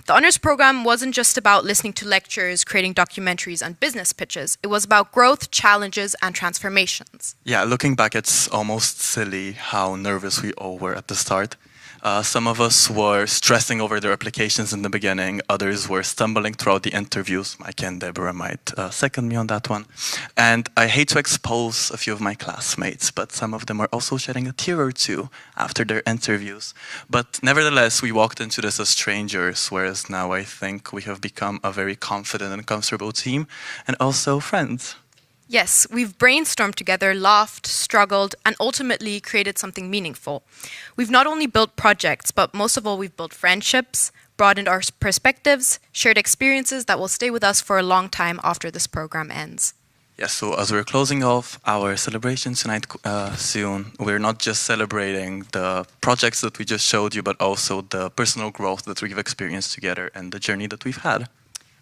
The honors program wasn't just about listening to lectures, creating documentaries, and business pitches. It was about growth, challenges, and transformations. Yeah, looking back, it's almost silly how nervous we all were at the start. Some of us were stressing over their applications in the beginning. Others were stumbling throughout the interviews. Mike and Deborah might second me on that one. And I hate to expose a few of my classmates, but some of them are also shedding a tear or two after their interviews. But nevertheless, we walked into this as strangers, whereas now I think we have become a very confident and comfortable team, and also friends. Yes, we've brainstormed together, laughed, struggled, and ultimately created something meaningful. We've not only built projects, but most of all, we've built friendships, broadened our perspectives, shared experiences that will stay with us for a long time after this program ends. Yes, so as we're closing off our celebration tonight soon, we're not just celebrating the projects that we just showed you, but also the personal growth that we've experienced together and the journey that we've had.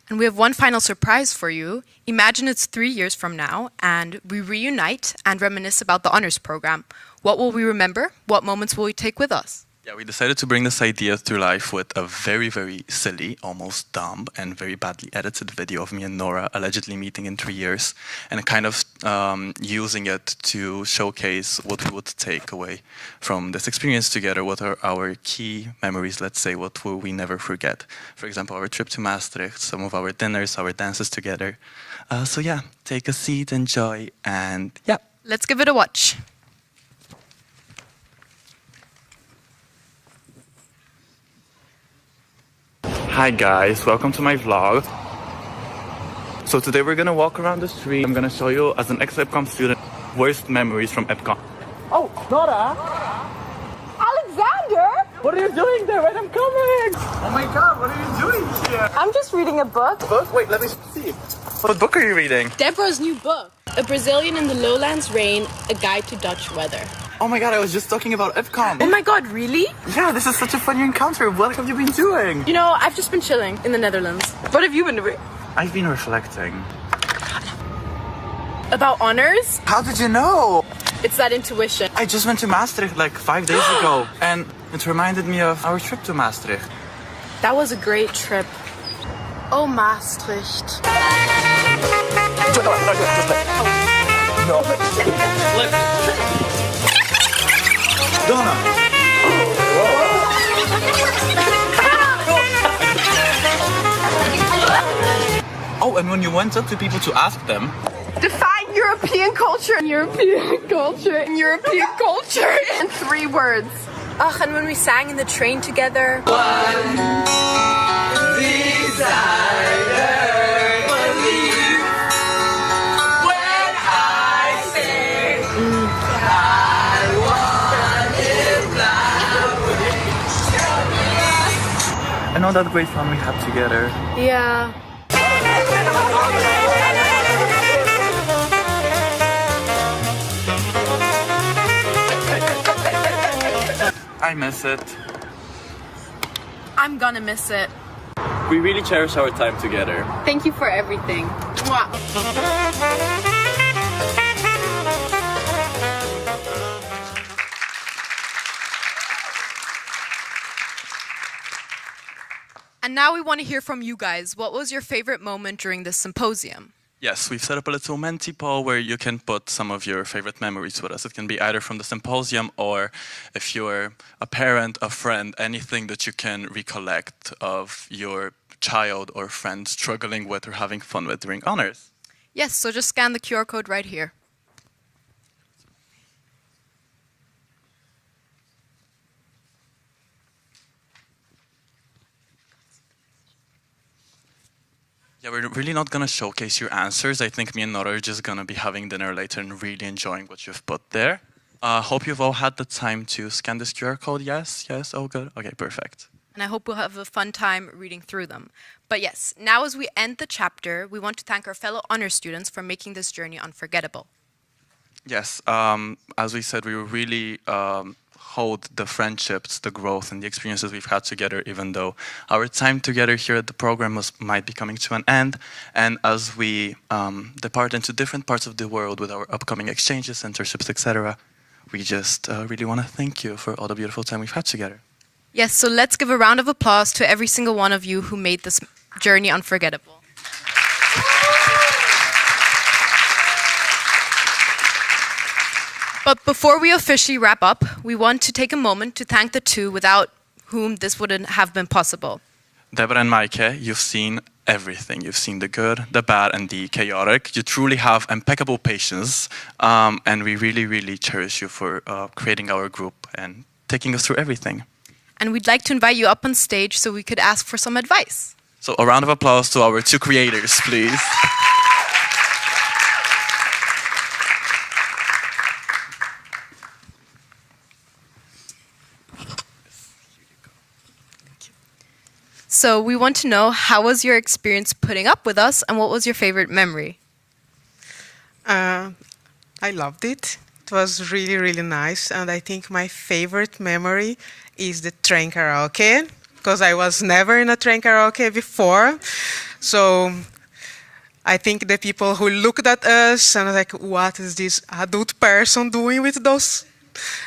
And we have one final surprise for you. Imagine it's 3 years from now, and we reunite and reminisce about the honors program. What will we remember? What moments will we take with us? Yeah, we decided to bring this idea to life with a very, very silly, almost dumb, and very badly edited video of me and Nora allegedly meeting in 3 years, and kind of using it to showcase what we would take away from this experience together. What are our key memories, let's say, what will we never forget? For example, our trip to Maastricht, some of our dinners, our dances together. So yeah, take a seat, enjoy, and yeah. Let's give it a watch. Hi guys, welcome to my vlog. So today we're gonna walk around the street. I'm gonna show you, as an ex-IBCoM student, worst memories from IBCoM. Oh, Nora! Alexander! What are you doing there? Wait, I'm coming! Oh my god, what are you doing here? I'm just reading a book. Book? Wait, let me see. What book are you reading? Deborah's new book. A Brazilian in the Lowlands Rain, A Guide to Dutch Weather. Oh my god, I was just talking about IBCoM. Oh my god, really? Yeah, this is such a funny encounter. What have you been doing? You know, I've just been chilling in the Netherlands. What have you been doing? I've been reflecting. About honors? How did you know? It's that intuition. I just went to Maastricht like 5 days ago, and it reminded me of our trip to Maastricht. That was a great trip. Oh, Maastricht. No. Donna! Oh, and when you went up to people to ask them... Define European culture and European culture and European culture in 3 words. Ugh, and when we sang in the train together. One desire. I know that great fun we had together. Yeah. I miss it. I'm gonna miss it. We really cherish our time together. Thank you for everything. Mwah. And now we want to hear from you guys. What was your favorite moment during this symposium? Yes, we've set up a little Menti poll where you can put some of your favorite memories with us. It can be either from the symposium or if you're a parent, a friend, anything that you can recollect of your child or friend struggling with or having fun with during honors. Yes, so just scan the QR code right here. Yeah, we're really not going to showcase your answers. I think me and Nora are just going to be having dinner later and really enjoying what you've put there. Hope you've all had the time to scan this QR code. Yes, yes, oh good. Okay, perfect. And I hope we'll have a fun time reading through them. But yes, now as we end the chapter, we want to thank our fellow honor students for making this journey unforgettable. Yes, as we said, we were really hold the friendships, the growth, and the experiences we've had together, even though our time together here at the program might be coming to an end. And as we depart into different parts of the world with our upcoming exchanges, internships, etc., we just really want to thank you for all the beautiful time we've had together. Yes, so let's give a round of applause to every single one of you who made this journey unforgettable. But before we officially wrap up, we want to take a moment to thank the two without whom this wouldn't have been possible. Deborah and Maaike, you've seen everything. You've seen the good, the bad, and the chaotic. You truly have impeccable patience, and we really, really cherish you for creating our group and taking us through everything. And we'd like to invite you up on stage so we could ask for some advice. So a round of applause to our two creators, please. So we want to know, how was your experience putting up with us, and what was your favorite memory? I loved it. It was really, really nice. And I think my favorite memory is the train karaoke, because I was never in a train karaoke before. So I think the people who looked at us and like, what is this adult person doing with those?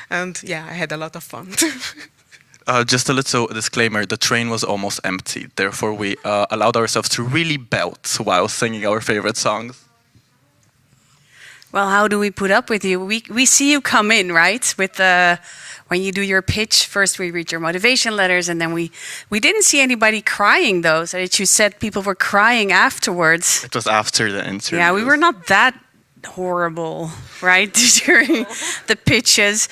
And yeah, I had a lot of fun. Just a little disclaimer, the train was almost empty. Therefore, we allowed ourselves to really belt while singing our favorite songs. Well, how do we put up with you? We see you come in, right? With when you do your pitch, first we read your motivation letters, and then we didn't see anybody crying, though. So that you said people were crying afterwards. It was after the interview. Yeah, we were not that horrible, right, during the pitches.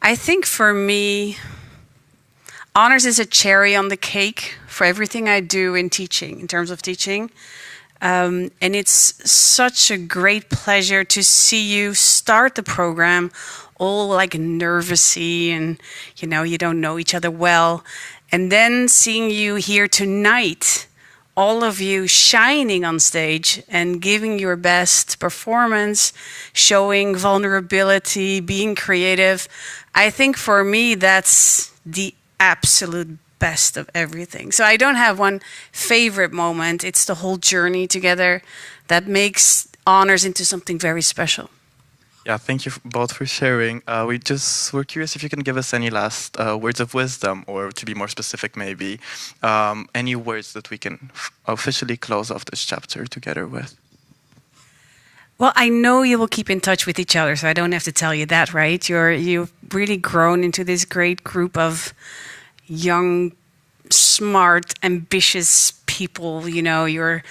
I think for me, honors is a cherry on the cake for everything I do in teaching, in terms of teaching. And it's such a great pleasure to see you start the program all like nervousy and, you don't know each other well. And then seeing you here tonight, all of you shining on stage and giving your best performance, showing vulnerability, being creative. I think for me, that's the absolute best of everything. So I don't have one favorite moment. It's the whole journey together that makes honors into something very special. Yeah, thank you both for sharing. We're curious if you can give us any last words of wisdom, or to be more specific, maybe any words that we can officially close off this chapter together with. Well, I know you will keep in touch with each other, so I don't have to tell you that, right? You've really grown into this great group of young, smart, ambitious people. You're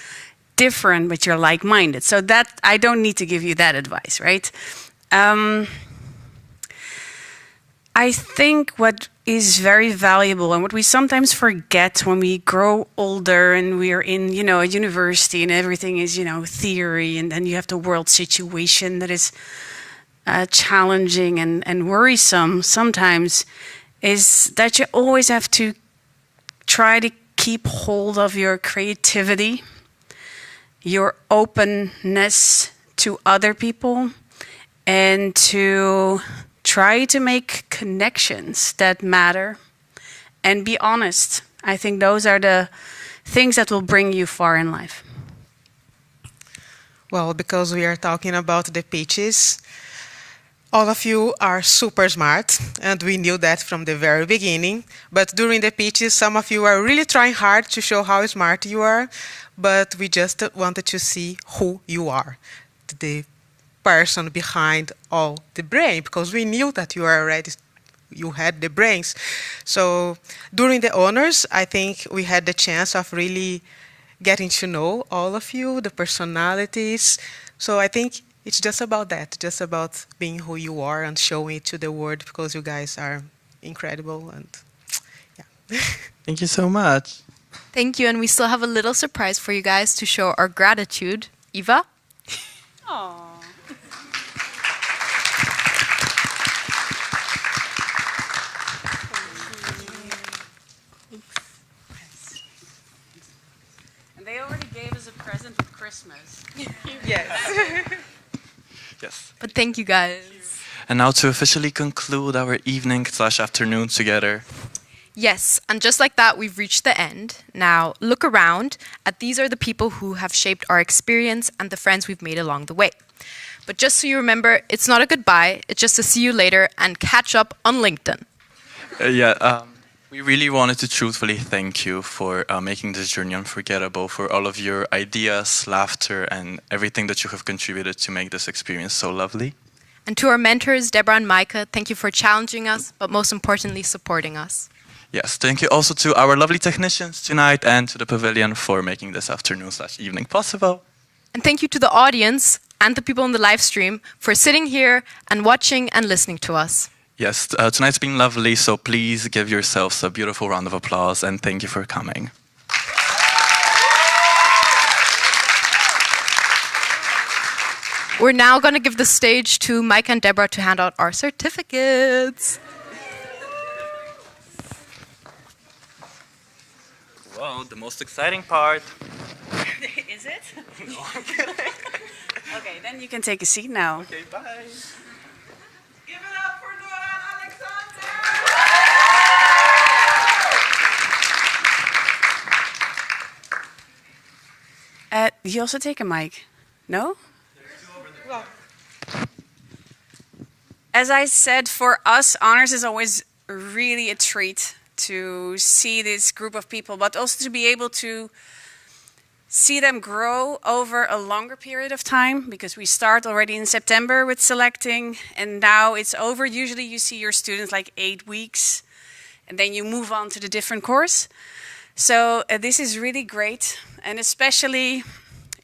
different, but you're like-minded. So that I don't need to give you that advice, right? I think what is very valuable and what we sometimes forget when we grow older and we're in, a university and everything is, theory, and then you have the world situation that is challenging and worrisome sometimes, is that you always have to try to keep hold of your creativity, your openness to other people, and to try to make connections that matter and be honest. I think those are the things that will bring you far in life. Well, because we are talking about the pitches, all of you are super smart, and we knew that from the very beginning. But during the pitches, some of you are really trying hard to show how smart you are, but we just wanted to see who you are, the person behind all the brain, because we knew that you had the brains. So during the honors, I think we had the chance of really getting to know all of you, the personalities. So I think it's just about that, just about being who you are and showing it to the world, because you guys are incredible. And yeah. Thank you so much. Thank you, and we still have a little surprise for you guys to show our gratitude. Eva? Aww. They already gave us a present for Christmas. Yes. Yes. But thank you, guys. And now to officially conclude our evening/afternoon together. Yes, and just like that, we've reached the end. Now, look around at these are the people who have shaped our experience and the friends we've made along the way. But just so you remember, it's not a goodbye, it's just a see you later and catch up on LinkedIn. We really wanted to truthfully thank you for making this journey unforgettable, for all of your ideas, laughter, and everything that you have contributed to make this experience so lovely. And to our mentors, Deborah and Micah, thank you for challenging us, but most importantly, supporting us. Yes, thank you also to our lovely technicians tonight and to the Pavilion for making this afternoon/evening possible. And thank you to the audience and the people on the live stream for sitting here and watching and listening to us. Yes, tonight's been lovely, so please give yourselves a beautiful round of applause and thank you for coming. We're now going to give the stage to Mike and Deborah to hand out our certificates. Well, the most exciting part. Is it? No, I'm kidding. Okay, then you can take a seat now. Okay, bye. Give it up for Nora and Alexander! You also take a mic? No? As I said, for us, honors is always really a treat to see this group of people, but also to be able to see them grow over a longer period of time, because we start already in September with selecting, and now it's over. Usually you see your students like 8 weeks, and then you move on to the different course. So this is really great, and especially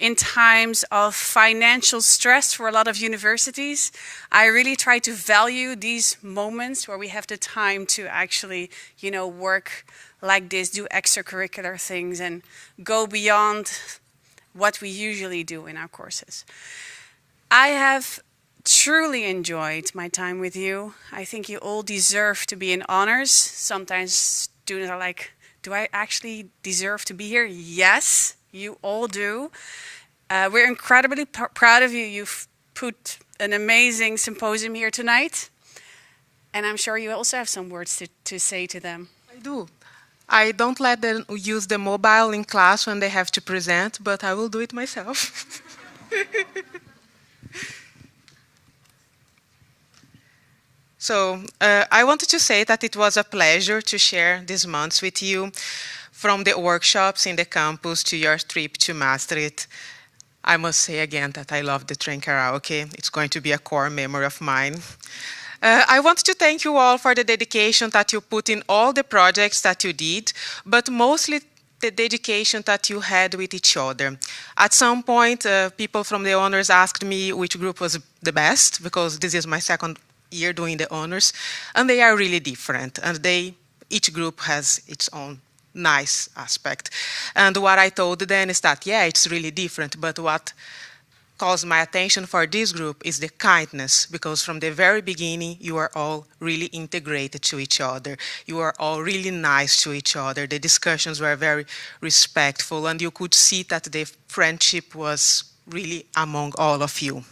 in times of financial stress for a lot of universities, I really try to value these moments where we have the time to actually, you know, work like this, do extracurricular things, and go beyond what we usually do in our courses. I have truly enjoyed my time with you. I think you all deserve to be in honors. Sometimes students are like, do I actually deserve to be here? Yes, you all do. We're incredibly proud of you. You've put an amazing symposium here tonight. And I'm sure you also have some words to say to them. I do. I don't let them use the mobile in class when they have to present, but I will do it myself. So I wanted to say that it was a pleasure to share these months with you, from the workshops in the campus to your trip to Maastricht. I must say again that I love the train karaoke. It's going to be a core memory of mine. I want to thank you all for the dedication that you put in all the projects that you did, but mostly the dedication that you had with each other. At some point, people from the honors asked me which group was the best, because this is my second year doing the honors, and they are really different, and each group has its own nice aspect. And what I told them is that, yeah, it's really different, but what calls my attention for this group is the kindness, because from the very beginning, you are all really integrated to each other. You are all really nice to each other. The discussions were very respectful, and you could see that the friendship was really among all of you.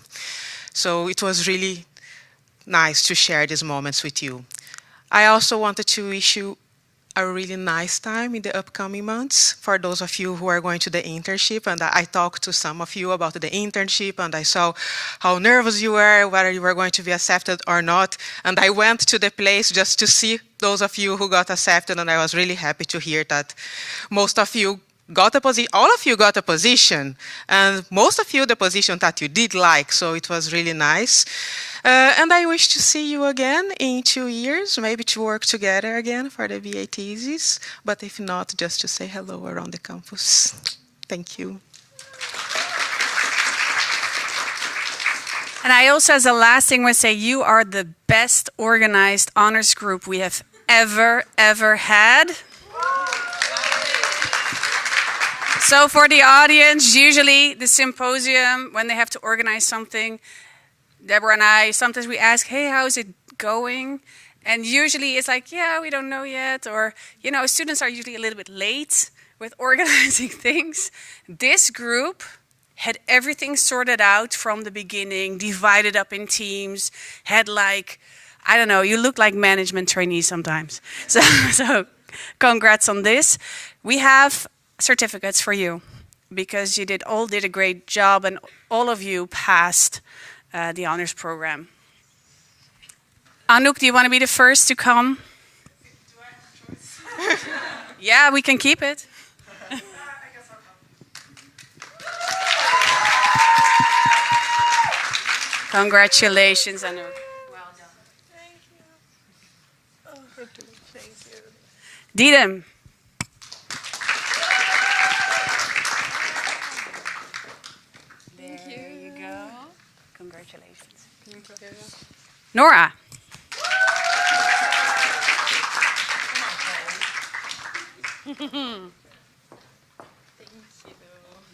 So it was really nice to share these moments with you. I also wanted to wish you a really nice time in the upcoming months for those of you who are going to the internship. And I talked to some of you about the internship, and I saw how nervous you were, whether you were going to be accepted or not. And I went to the place just to see those of you who got accepted, and I was really happy to hear that most of you got a position, all of you got a position, and most of you the position that you did like, so it was really nice. And I wish to see you again in 2 years, maybe to work together again for the BA thesis, but if not, just to say hello around the campus. Thank you. And I also, as a last thing, want to say you are the best organized honors group we have ever had. So for the audience, usually the symposium, when they have to organize something, Deborah and I, sometimes we ask, hey, how's it going? And usually it's like, yeah, we don't know yet. Or, you know, students are usually a little bit late with organizing things. This group had everything sorted out from the beginning, divided up in teams, had like, I don't know, you look like management trainees sometimes. So congrats on this. We have certificates for you because you did a great job, and all of you passed the honors program. Anouk, do you want to be the first to come? Yeah, we can keep it. Congratulations, Anouk. Well done. Thank you. Oh, thank you. Didem. There you go. Congratulations. Thank you. Nora. Thank you.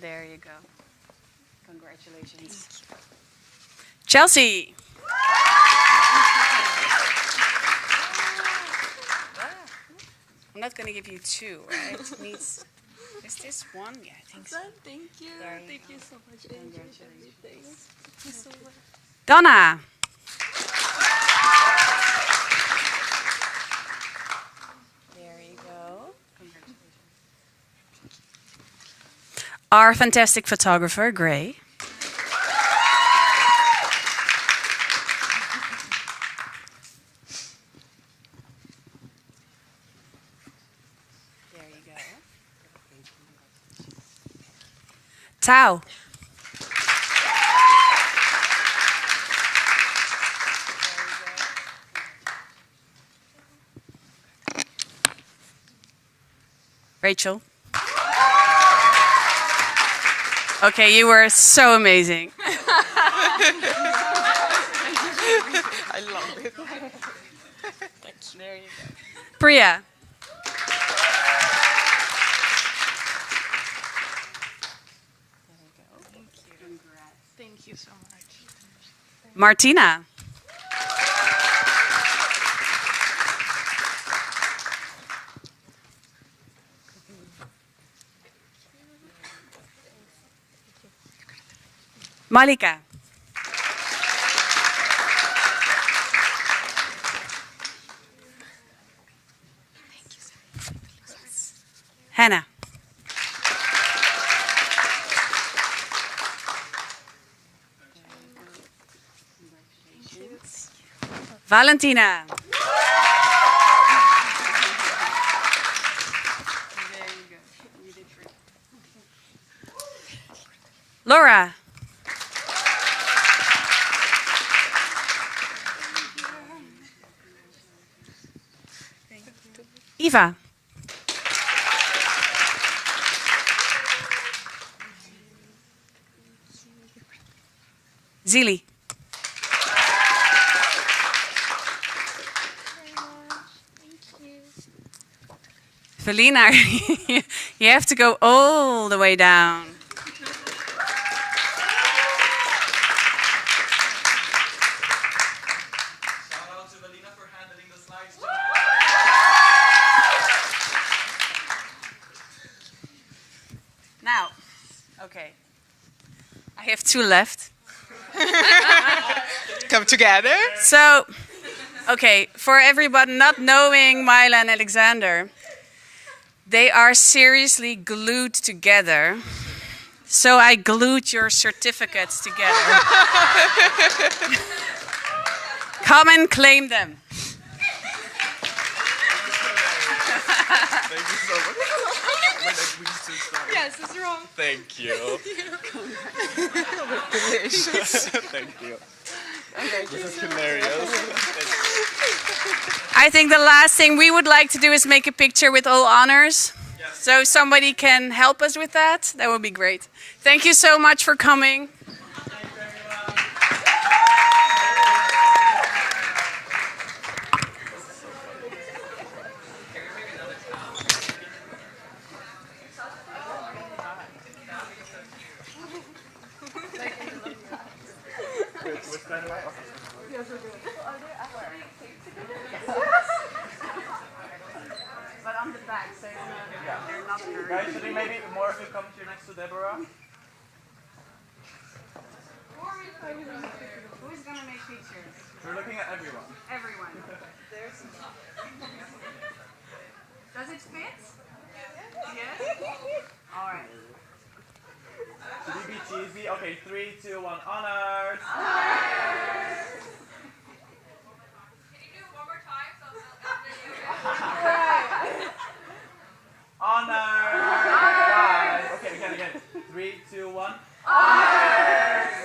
There you go. Congratulations. Chelsea. I'm not going to give you two, right? It needs Is this one? Yeah, I think so. Thank you. There you Thank go. you so much, Angie, and everything. Thank you so much. Donna. There you go. Our fantastic photographer, Gray. There you go. Tao. Rachel. Okay, you were so amazing. I love it. Thank you. There you go. Priya. Thank you so much. Martina. Malika. Hannah. Valentina. Laura. Eva. Zili. Felina, you have to go all the way down. Shout out to Felina for handling the slides. Now, okay. I have two left. Come together. So, okay, for everybody not knowing Myla and Alexander, they are seriously glued together. So I glued your certificates together. Come and claim them. Thank you so much. Yes, it's wrong. Thank you. Delicious. Thank you. This is hilarious. I think the last thing we would like to do is make a picture with all honors. Yes. So if somebody can help us with that, that would be great. Thank you so much for coming. But on the back, so they're not hurt. Guys, should we maybe more of you come here next to Deborah? Who's gonna make pictures? We're looking at everyone. Everyone. Does it fit? Yes? Alright. Should we be cheesy? Okay, 3, 2, 1, honors! Honors! Guys. Okay, again. 3, 2, 1. Honors!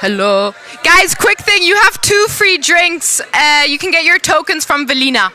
Hello. Guys, quick thing. You have 2 free drinks. You can get your tokens from Velina.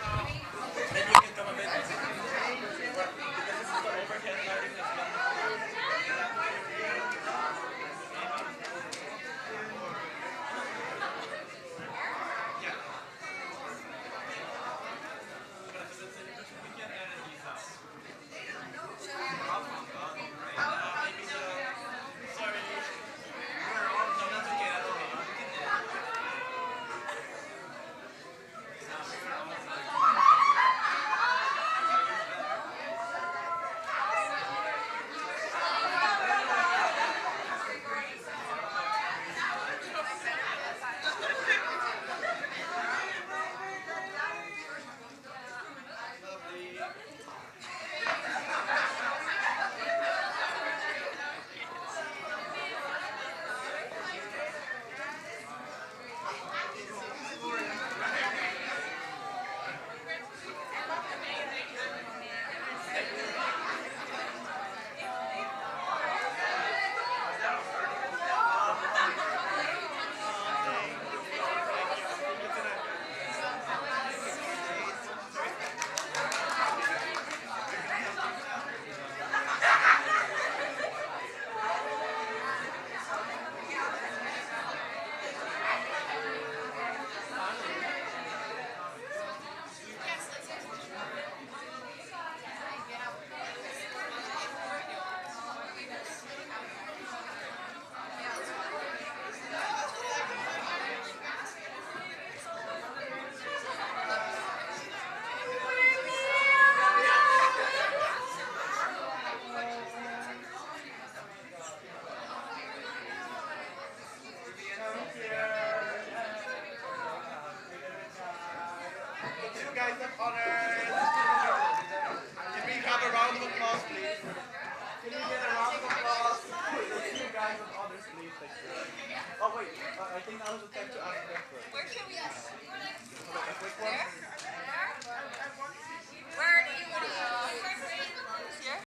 Please.